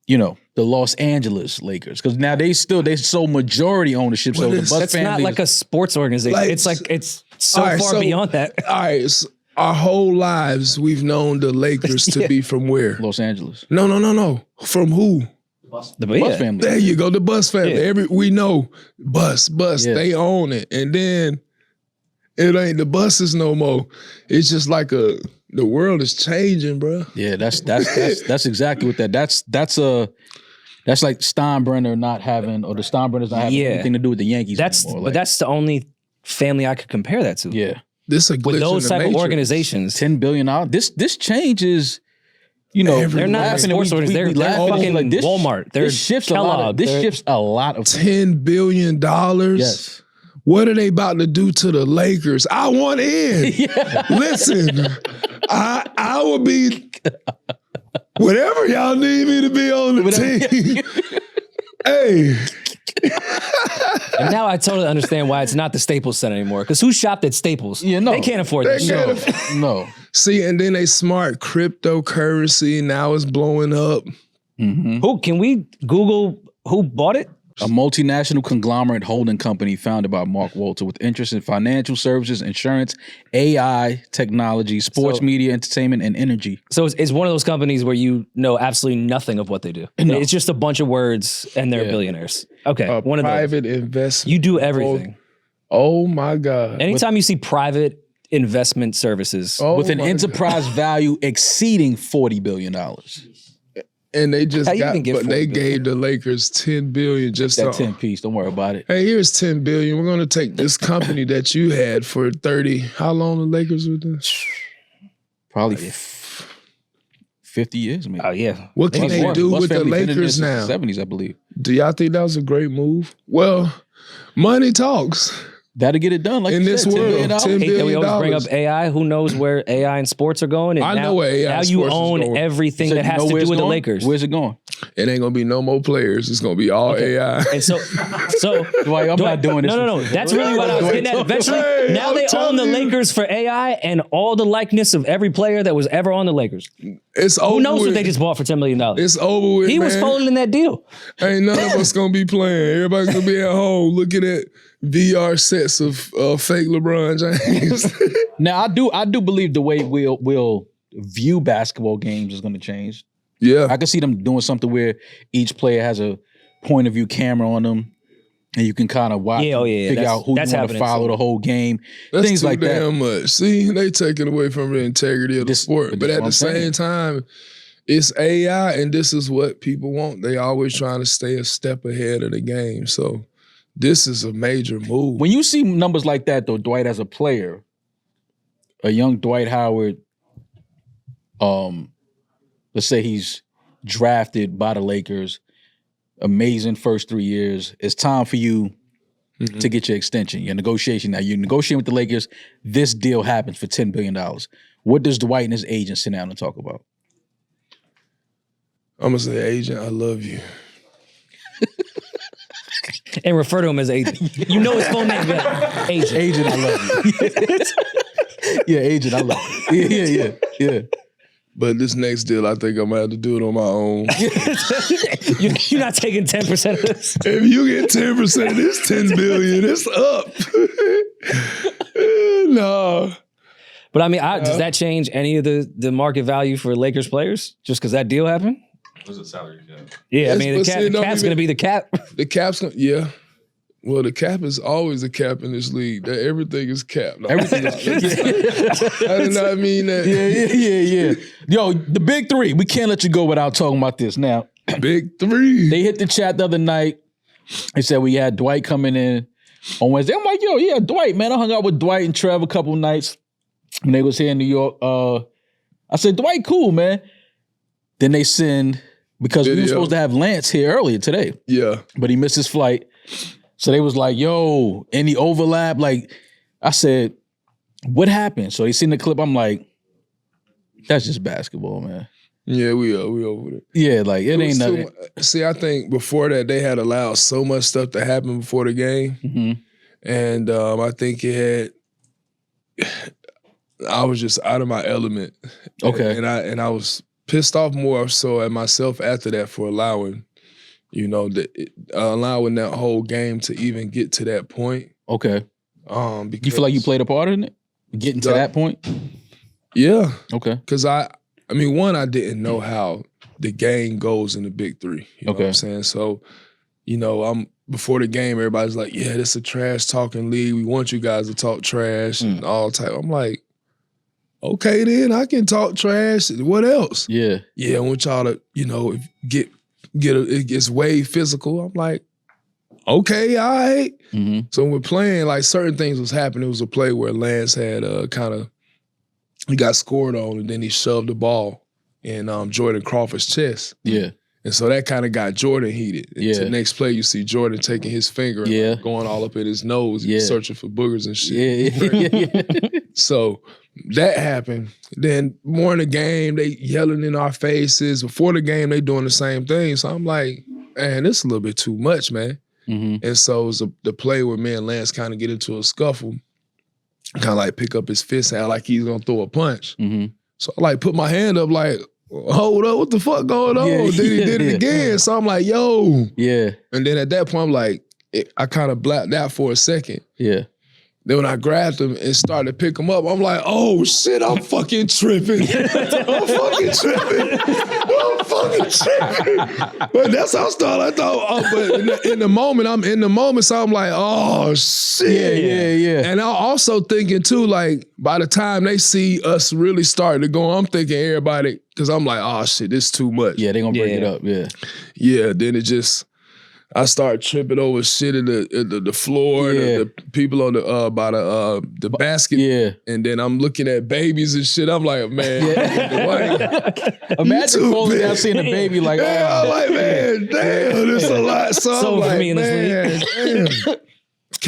Speaker 1: the Los Angeles Lakers? Because now they so majority ownership. So the Bucks
Speaker 2: That's not
Speaker 1: family
Speaker 2: like a sports organization. It's so far beyond that.
Speaker 3: All right, so our whole lives we've known the Lakers to be from where?
Speaker 1: Los Angeles.
Speaker 3: No. From who?
Speaker 2: The
Speaker 1: Bucks family.
Speaker 3: There you go, the Bus family.
Speaker 2: Yeah.
Speaker 3: We know Bus.
Speaker 1: Yeah.
Speaker 3: They own it, and then it ain't the buses no more. It's just like the world is changing, bro.
Speaker 1: Yeah, that's exactly what that. That's like Steinbrenner not having, or the Steinbrenners not having anything to do with the Yankees anymore.
Speaker 2: But that's the only family I could compare that to.
Speaker 1: Yeah.
Speaker 3: This a glitch
Speaker 2: With those
Speaker 3: in the
Speaker 2: type of
Speaker 3: matrix.
Speaker 2: organizations.
Speaker 1: $10 billion. This change is,
Speaker 2: They're not sports orders. They're fucking
Speaker 1: like
Speaker 2: Walmart. They're
Speaker 1: this shifts
Speaker 2: Kellogg.
Speaker 1: shifts a lot of
Speaker 3: $10 billion.
Speaker 1: Yes.
Speaker 3: What are they about to do to the Lakers? I want in. Listen, I will be whatever y'all need me to be on the team. Hey.
Speaker 2: And now I totally understand why it's not the Staples Center anymore. Because who shopped at Staples?
Speaker 1: Yeah, no.
Speaker 2: They can't afford
Speaker 3: They
Speaker 2: that
Speaker 3: can't
Speaker 2: shit.
Speaker 1: No.
Speaker 3: See, and then they smart cryptocurrency. Now it's blowing up.
Speaker 2: Who can we Google who bought it?
Speaker 1: A multinational conglomerate holding company founded by Mark Walter with interest in financial services, insurance, AI, technology, sports media, entertainment, and energy.
Speaker 2: So it's one of those companies where you know absolutely nothing of what they do.
Speaker 1: No.
Speaker 2: It's just a bunch of words and they're billionaires. Okay, one of those.
Speaker 3: Private investment.
Speaker 2: You do everything.
Speaker 3: Oh my God.
Speaker 2: Anytime you see private investment services,
Speaker 1: With an enterprise value exceeding $40 billion.
Speaker 3: And they just
Speaker 2: How you even get
Speaker 3: but they
Speaker 2: $40 billion?
Speaker 3: gave the Lakers $10 billion just
Speaker 1: That
Speaker 3: on.
Speaker 1: 10 piece, don't worry about it.
Speaker 3: Hey, here's $10 billion. We're gonna take this company that you had for 30. How long the Lakers were there?
Speaker 1: Probably 50 years, maybe.
Speaker 2: oh yeah.
Speaker 3: What can they do with the Lakers now?
Speaker 1: 70s, I believe.
Speaker 3: Do y'all think that was a great move? Well, money talks.
Speaker 1: That'll get it done. Like
Speaker 3: In
Speaker 1: you
Speaker 3: this
Speaker 1: said, $10
Speaker 3: world,
Speaker 1: billion.
Speaker 3: $10
Speaker 2: Hate that we always bring up
Speaker 3: billion.
Speaker 2: AI. Who knows where AI and sports are going? And
Speaker 3: I
Speaker 2: now,
Speaker 3: know where AI
Speaker 2: now
Speaker 3: and
Speaker 2: you
Speaker 3: sports is
Speaker 2: own
Speaker 3: going.
Speaker 2: everything
Speaker 1: So
Speaker 2: that
Speaker 1: you
Speaker 2: has
Speaker 1: know
Speaker 2: to
Speaker 1: where
Speaker 2: do
Speaker 1: it's
Speaker 2: with the
Speaker 1: going?
Speaker 2: Lakers.
Speaker 1: Where's it going?
Speaker 3: It ain't gonna be no more players. It's gonna be all AI.
Speaker 2: And so
Speaker 1: Dwight, I'm not doing this.
Speaker 2: No. That's really what I was getting at. Eventually,
Speaker 3: Hey,
Speaker 2: now
Speaker 3: I'm
Speaker 2: they own
Speaker 3: telling
Speaker 2: the
Speaker 3: you.
Speaker 2: Lakers for AI and all the likeness of every player that was ever on the Lakers.
Speaker 3: It's over.
Speaker 2: Who knows
Speaker 3: with.
Speaker 2: what they just bought for $10 million?
Speaker 3: It's over with.
Speaker 2: He was
Speaker 3: man.
Speaker 2: folding in that deal.
Speaker 3: Ain't none of us gonna be playing. Everybody's gonna be at home looking at VR sets of fake LeBron James.
Speaker 1: Now, I do believe the way we'll view basketball games is going to change.
Speaker 3: Yeah.
Speaker 1: I can see them doing something where each player has a point of view camera on them, and you can kind of watch, figure
Speaker 2: That's-
Speaker 1: out who you
Speaker 2: that's
Speaker 1: want to
Speaker 2: happening
Speaker 1: follow
Speaker 2: soon.
Speaker 1: the whole game,
Speaker 3: That's
Speaker 1: things
Speaker 3: too
Speaker 1: like that.
Speaker 3: damn much. See, they taking away from the integrity of the
Speaker 1: This-
Speaker 3: sport.
Speaker 1: but
Speaker 3: But
Speaker 1: that's
Speaker 3: at
Speaker 1: what
Speaker 3: the
Speaker 1: I'm saying.
Speaker 3: same time, it's AI, and this is what people want. They always trying to stay a step ahead of the game. So this is a major move.
Speaker 1: When you see numbers like that, though, Dwight, as a player, a young Dwight Howard, let's say he's drafted by the Lakers, amazing first 3 years. It's time for you to get your extension, your negotiation. Now you're negotiating with the Lakers. This deal happens for $10 billion. What does Dwight and his agent sit down and talk about?
Speaker 3: I'm gonna say, agent, I love you.
Speaker 2: And refer to him as agent. You know his full name, yeah. Agent.
Speaker 1: Agent, I love you. Yeah, agent, I love you. Yeah.
Speaker 3: But this next deal, I think I'm gonna have to do it on my own.
Speaker 2: You're not taking 10% of this.
Speaker 3: If you get 10% of this $10 billion, it's up. No.
Speaker 2: But I mean, does that change any of the market value for Lakers players just because that deal happened?
Speaker 5: What's the salary cap?
Speaker 2: Yeah, I mean, the cap's going to be the cap.
Speaker 3: The cap's gonna, yeah. Well, the cap is always a cap in this league. That everything is capped. No,
Speaker 1: Everything is
Speaker 3: I did not mean that.
Speaker 1: Yeah. Yo, the big three. We can't let you go without talking about this. Now,
Speaker 3: Big three.
Speaker 1: they hit the chat the other night. They said we had Dwight coming in on Wednesday. I'm like, yo, yeah, Dwight, man. I hung out with Dwight and Trev a couple nights when they was here in New York. I said, Dwight, cool, man. Then they send, because we were supposed to have Lance here earlier today.
Speaker 3: Yeah.
Speaker 1: But he missed his flight. So they was like, yo, any overlap? Like, I said, what happened? So they seen the clip. I'm like, that's just basketball, man.
Speaker 3: Yeah, we over it.
Speaker 1: Yeah, like, it ain't nothing.
Speaker 3: See, I think before that, they had allowed so much stuff to happen before the game.
Speaker 1: Mm-hmm.
Speaker 3: And I think it had, I was just out of my element.
Speaker 1: Okay.
Speaker 3: And I was pissed off more so at myself after that for allowing that whole game to even get to that point.
Speaker 1: Okay.
Speaker 3: Because
Speaker 1: You feel like you played a part in it? Getting to that point?
Speaker 3: Yeah.
Speaker 1: Okay.
Speaker 3: Because I mean, one, I didn't know how the game goes in the big three. You know what I'm saying? So, before the game, everybody's like, yeah, this is a trash talking league. We want you guys to talk trash and all type. I'm like, okay, then I can talk trash. What else?
Speaker 1: Yeah.
Speaker 3: Yeah, I want y'all to, it gets way physical. I'm like, okay, all right.
Speaker 1: Mm-hmm.
Speaker 3: So when we're playing, like certain things was happening. It was a play where Lance had he got scored on and then he shoved the ball in Jordan Crawford's chest.
Speaker 1: Yeah.
Speaker 3: And so that kind of got Jordan heated. And
Speaker 1: Yeah.
Speaker 3: the next play, you see Jordan taking his finger and like, going all up in his nose and searching for boogers and shit.
Speaker 1: Yeah.
Speaker 3: So that happened. Then more in the game, they yelling in our faces. Before the game, they doing the same thing. So I'm like, man, this is a little bit too much, man.
Speaker 1: Mm-hmm.
Speaker 3: And so it was the play where me and Lance kind of get into a scuffle, kind of like pick up his fist and act like he's going to throw a punch.
Speaker 1: Mm-hmm.
Speaker 3: So I like put my hand up like, hold up, what the fuck going on?
Speaker 1: Yeah,
Speaker 3: Then he did it again. So I'm like, yo.
Speaker 1: Yeah.
Speaker 3: And then at that point, I'm like, I kind of blacked out for a second.
Speaker 1: Yeah.
Speaker 3: Then when I grabbed him and started to pick him up, I'm like, oh shit, I'm fucking tripping. I'm fucking tripping. But that's how I started. I thought, but in the moment, I'm in the moment, so I'm like, oh shit.
Speaker 1: Yeah.
Speaker 3: And I'm also thinking too, like, by the time they see us really starting to go, I'm thinking everybody, because I'm like, oh shit, this is too much.
Speaker 1: Yeah, they gonna break it up. Yeah.
Speaker 3: Yeah, then it just, I started tripping over shit in the floor, the people on by the basket.
Speaker 1: Yeah.
Speaker 3: And then I'm looking at babies and shit. I'm like, man,
Speaker 1: Imagine falling down seeing a baby like,
Speaker 3: yeah, I'm like, man, damn, this is a lot. So I'm like, man, damn.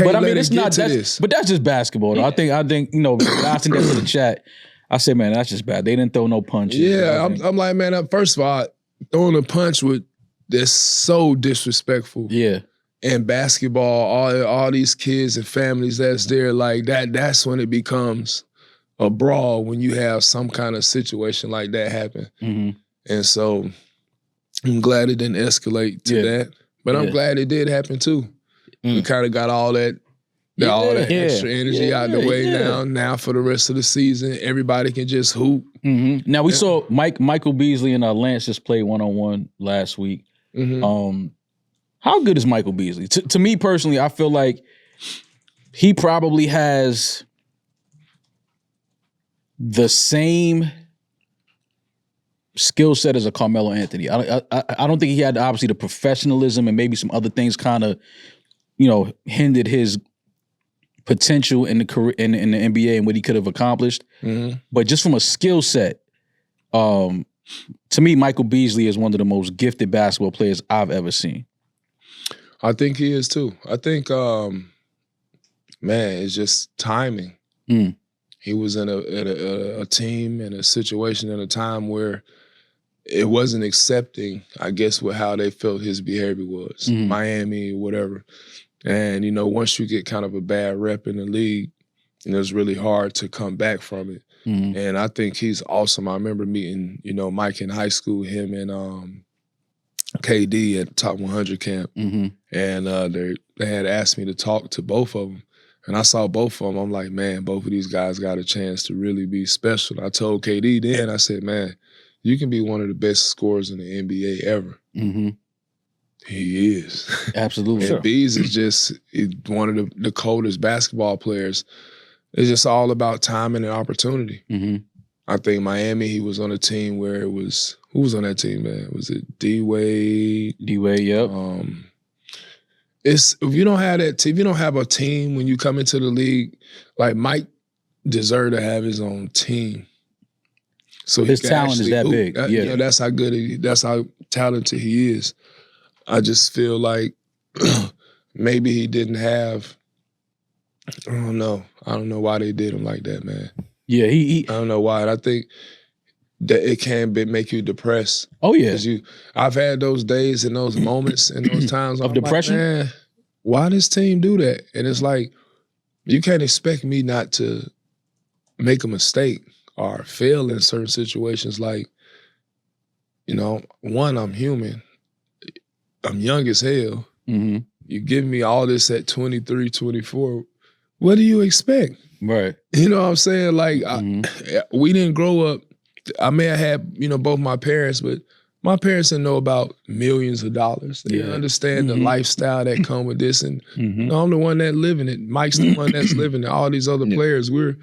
Speaker 1: But I mean, it's not that. But that's just basketball. Though. I think I sent that to the chat. I said, man, that's just bad. They didn't throw no punches.
Speaker 3: Yeah, I'm like, man, first of all, throwing a punch that's so disrespectful.
Speaker 1: Yeah.
Speaker 3: And basketball, all these kids and families that's there, like that's when it becomes a brawl, when you have some kind of situation like that happen.
Speaker 1: Mm-hmm.
Speaker 3: And so I'm glad it didn't escalate to that. But I'm glad it did happen too. We kind of got all that extra energy out the way now. Now for the rest of the season, everybody can just hoop.
Speaker 1: Mm-hmm. Now we saw Michael Beasley and Lance just play one-on-one last week.
Speaker 3: Mm-hmm.
Speaker 1: How good is Michael Beasley? To me personally, I feel like he probably has the same skill set as a Carmelo Anthony. I don't think he had obviously the professionalism and maybe some other things kind of, hindered his potential in the career in the NBA and what he could have accomplished.
Speaker 3: Mm-hmm.
Speaker 1: But just from a skill set, to me, Michael Beasley is one of the most gifted basketball players I've ever seen.
Speaker 3: I think he is too. I think, it's just timing.
Speaker 1: Mm.
Speaker 3: He was in a team, in a situation, in a time where it wasn't accepting, I guess, with how they felt his behavior was.
Speaker 1: Mm-hmm.
Speaker 3: Miami, whatever. And, once you get kind of a bad rep in the league, it's really hard to come back from it.
Speaker 1: Mm-hmm.
Speaker 3: And I think he's awesome. I remember meeting, Mike in high school, him and KD at Top 100 camp.
Speaker 1: Mm-hmm.
Speaker 3: And they had asked me to talk to both of them. And I saw both of them. I'm like, man, both of these guys got a chance to really be special. And I told KD then, I said, man, you can be one of the best scorers in the NBA ever.
Speaker 1: Mm-hmm.
Speaker 3: He is.
Speaker 1: Absolutely.
Speaker 3: And Peeje is just one of the coldest basketball players. It's just all about timing and opportunity.
Speaker 1: Mm-hmm.
Speaker 3: I think Miami, he was on a team where it was, who was on that team, man? Was it D-Wade?
Speaker 1: D-Wade, yep.
Speaker 3: If you don't have that team, if you don't have a team when you come into the league, like Mike deserved to have his own team. So
Speaker 1: his talent is that big. Yeah.
Speaker 3: You know, that's how good that's how talented he is. I just feel like maybe he didn't have, I don't know why they did him like that, man.
Speaker 1: Yeah, I
Speaker 3: don't know why. I think that it can make you depressed.
Speaker 1: Oh yeah.
Speaker 3: I've had those days and those moments and those times
Speaker 1: of depression.
Speaker 3: Like, man, why this team do that? And it's like, you can't expect me not to make a mistake or fail in certain situations. Like, you know, one, I'm human. I'm young as hell.
Speaker 1: Mm-hmm.
Speaker 3: You give me all this at 23, 24. What do you expect?
Speaker 1: Right.
Speaker 3: You know what I'm saying? Like, we didn't grow up. I may have had, you know, both my parents, but my parents didn't know about millions of dollars. They didn't understand the lifestyle that come with this. And you know, I'm the one that living it. Mike's the one that's living it. All these other players, we're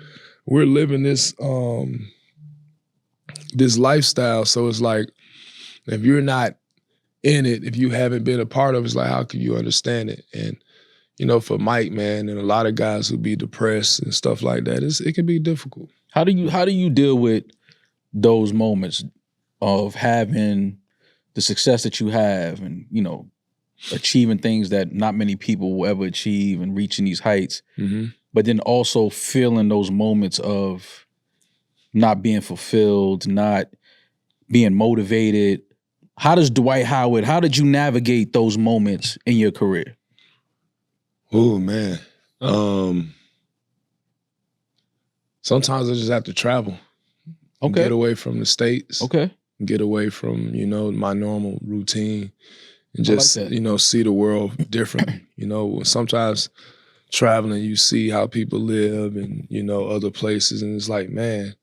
Speaker 3: living this this lifestyle. So it's like, if you're not in it, if you haven't been a part of it, it's like, how can you understand it? And you know, for Mike, man, and a lot of guys who be depressed and stuff like that, it can be difficult.
Speaker 1: How do you deal with those moments of having the success that you have and, you know, achieving things that not many people will ever achieve and reaching these heights, but then also feeling those moments of not being fulfilled, not being motivated? How does Dwight Howard, how did you navigate those moments in your career?
Speaker 3: Oh, man. Sometimes I just have to travel.
Speaker 1: Okay.
Speaker 3: Get away from the States.
Speaker 1: Okay.
Speaker 3: Get away from, you know, my normal routine and just,
Speaker 1: like that.
Speaker 3: you know, see the world different. You know, sometimes traveling, you see how people live and, you know, other places. And it's like, man,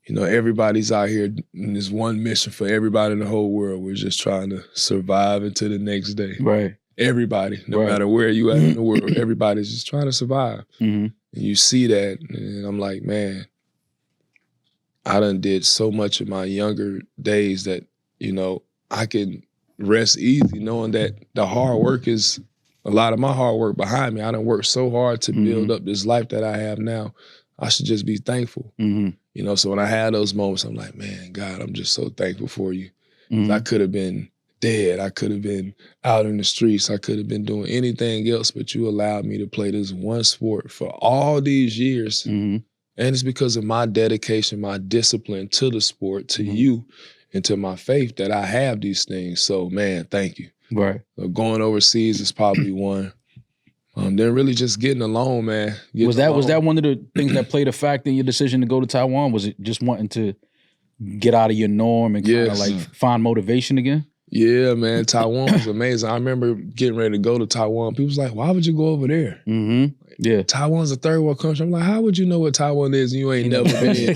Speaker 3: you know, everybody's out here and there's one mission for everybody in the whole world. We're just trying to survive into the next day.
Speaker 1: Right.
Speaker 3: Everybody, no matter where you at in the world, everybody's just trying to survive. And you see that, and I'm like, man, I done did so much in my younger days that, you know, I can rest easy knowing that the hard work is a lot of my hard work behind me. I done worked so hard to build up this life that I have now. I should just be thankful. You know, so when I had those moments, I'm like, man, God, I'm just so thankful for you. I could have been dead. I could have been out in the streets. I could have been doing anything else, but you allowed me to play this one sport for all these years. And it's because of my dedication, my discipline to the sport, to you, and to my faith that I have these things. So, man, thank you.
Speaker 1: Right.
Speaker 3: Going overseas is probably one. Then really just getting alone, man.
Speaker 1: Was that one of the things that played a factor in your decision to go to Taiwan? Was it just wanting to get out of your norm and kind of like find motivation again?
Speaker 3: Yeah, man. Taiwan was amazing. I remember getting ready to go to Taiwan. People was like, why would you go over there?
Speaker 1: Yeah.
Speaker 3: Taiwan's a third world country. I'm like, how would you know what Taiwan is and you ain't never been in?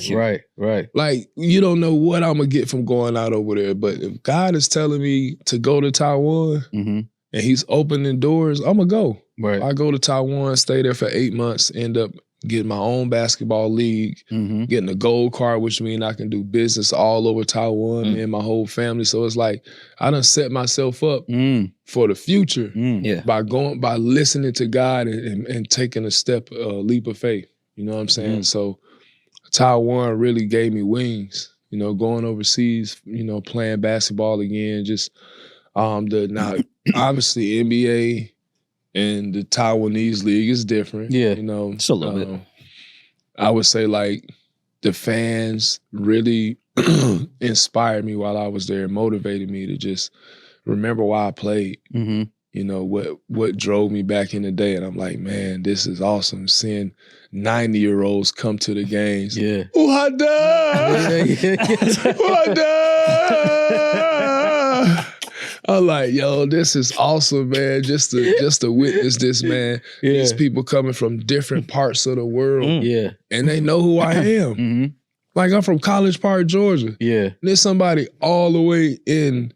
Speaker 1: Right.
Speaker 3: Like, you don't know what I'm going to get from going out over there. But if God is telling me to go to Taiwan and he's opening doors, I'm going to go.
Speaker 1: Right.
Speaker 3: I go to Taiwan, stay there for 8 months, end up getting my own basketball league, getting a gold card, which means I can do business all over Taiwan, me and my whole family. So it's like, I done set myself up for the future by listening to God and taking a leap of faith. You know what I'm saying? So Taiwan really gave me wings, you know, going overseas, you know, playing basketball again, just now obviously NBA and the Taiwanese league is different.
Speaker 1: Yeah.
Speaker 3: You know,
Speaker 2: just a little bit.
Speaker 3: I would say like the fans really inspired me while I was there, motivated me to just remember why I played. You know, what drove me back in the day. And I'm like, man, this is awesome. Seeing 90-year-olds come to the games.
Speaker 1: Yeah.
Speaker 3: Uhada! Uhada! I'm like, yo, this is awesome, man. Just to witness this, man.
Speaker 1: Yeah.
Speaker 3: These people coming from different parts of the world.
Speaker 1: Yeah.
Speaker 3: And they know who I am.
Speaker 1: Mm-hmm.
Speaker 3: Like, I'm from College Park, Georgia.
Speaker 1: Yeah.
Speaker 3: There's somebody all the way in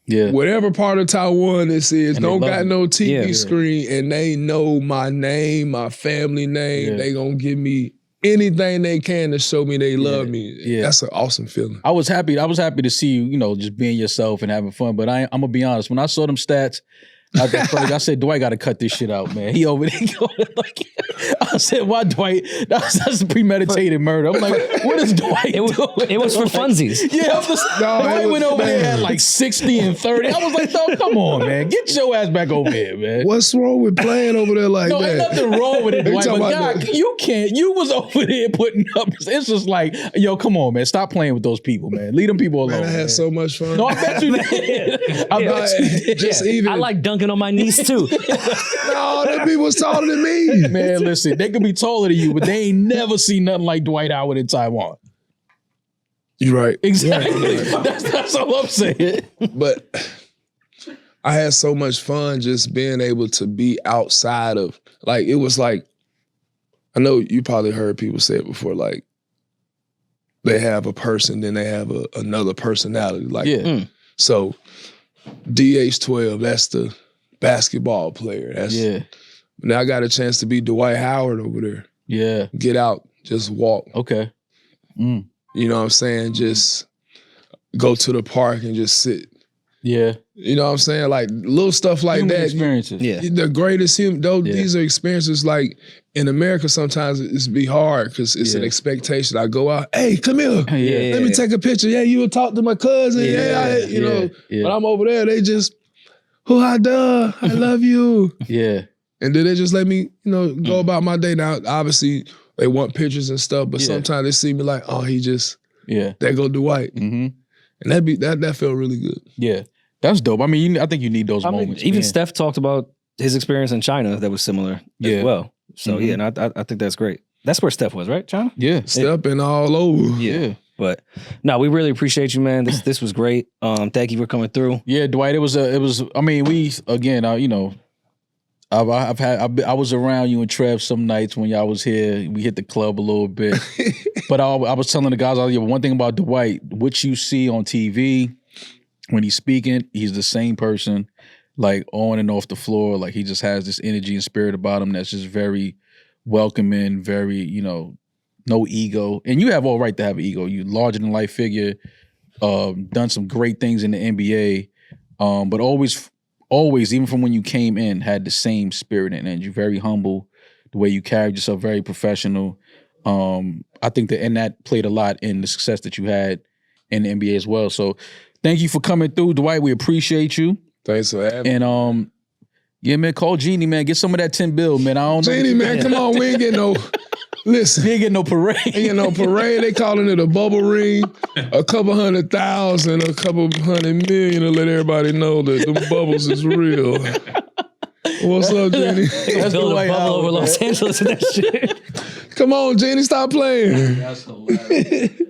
Speaker 3: whatever part of Taiwan this is, and don't got no TV screen, and they know my name, my family name. They gonna give me anything they can to show me they love me. Yeah. That's an awesome feeling.
Speaker 1: I was happy to see you, just being yourself and having fun. But I'm gonna be honest, when I saw them stats, I said, Dwight got to cut this shit out, man. He over there going like, I said, why Dwight? That's premeditated murder. I'm like, what is Dwight doing?
Speaker 2: It was for funsies.
Speaker 1: Yeah, Dwight went over there at like 60 and 30. I was like, no, come on, man. Get your ass back over here, man.
Speaker 3: What's wrong with playing over there like that?
Speaker 1: No, ain't nothing wrong with it, Dwight. But God, you can't. You was over there putting up. It's just like, yo, come on, man. Stop playing with those people, man. Leave them people alone.
Speaker 3: Man, I had so much fun.
Speaker 1: No, I bet you did. I bet you did.
Speaker 3: Just even.
Speaker 2: I like dunking on my knees too.
Speaker 3: No, them people was taller than me.
Speaker 1: Man, listen, they could be taller than you, but they ain't never seen nothing like Dwight Howard in Taiwan.
Speaker 3: You're right.
Speaker 1: Exactly.
Speaker 3: Right.
Speaker 1: That's all I'm saying.
Speaker 3: But I had so much fun just being able to be outside of, like, it was like, I know you probably heard people say it before, like, they have a person, then they have another personality. Like, so DH12, that's the basketball player. Now I got a chance to be Dwight Howard over there.
Speaker 1: Yeah.
Speaker 3: Get out, just walk.
Speaker 1: Okay. Mm.
Speaker 3: You know what I'm saying? Just go to the park and just sit.
Speaker 1: Yeah.
Speaker 3: You know what I'm saying? Like little stuff like
Speaker 1: human
Speaker 3: that.
Speaker 1: Experiences.
Speaker 2: Yeah.
Speaker 3: The greatest human, these are experiences like in America sometimes it's be hard because it's an expectation. I go out, hey, come here. Let me take a picture. Yeah, you will talk to my cousin. But I'm over there, they just, who I done? I love you.
Speaker 1: Yeah.
Speaker 3: And then they just let me, go about my day. Now, obviously, they want pictures and stuff, but sometimes they see me like, oh, he just, there go Dwight. Mm-hmm. And that felt really good.
Speaker 1: Yeah. That's dope. I mean, I think you need those moments.
Speaker 2: Even Steph talked about his experience in China that was similar as well. So, and I think that's great. That's where Steph was, right, China?
Speaker 1: Yeah.
Speaker 3: Steph been all over.
Speaker 1: Yeah.
Speaker 2: But no, we really appreciate you, man. This was great. Thank you for coming through.
Speaker 1: Yeah, Dwight, I was around you and Trev some nights when y'all was here. We hit the club a little bit. But I was telling the guys, one thing about Dwight, what you see on TV, when he's speaking, he's the same person, like on and off the floor. Like he just has this energy and spirit about him that's just very welcoming, very, no ego. And you have all right to have an ego. You larger than life figure, done some great things in the NBA, but always, even from when you came in, had the same spirit and energy. Very humble, the way you carried yourself, very professional. I think that played a lot in the success that you had in the NBA as well. So thank you for coming through, Dwight. We appreciate you.
Speaker 3: Thanks for having me.
Speaker 1: And yeah, man, call Jeannie, man. Get some of that 10 bill, man. I don't know.
Speaker 3: Jeannie, man, come on. We ain't getting no. Listen.
Speaker 1: We ain't getting no parade.
Speaker 3: Ain't getting no parade. They calling it a bubble ring. A couple 100,000, a couple 100 million to let everybody know that the bubbles is real. What's up, Jeannie?
Speaker 2: Let's build a bubble over Los Angeles and that shit.
Speaker 3: Come on, Jeannie, stop playing.
Speaker 1: That's hilarious.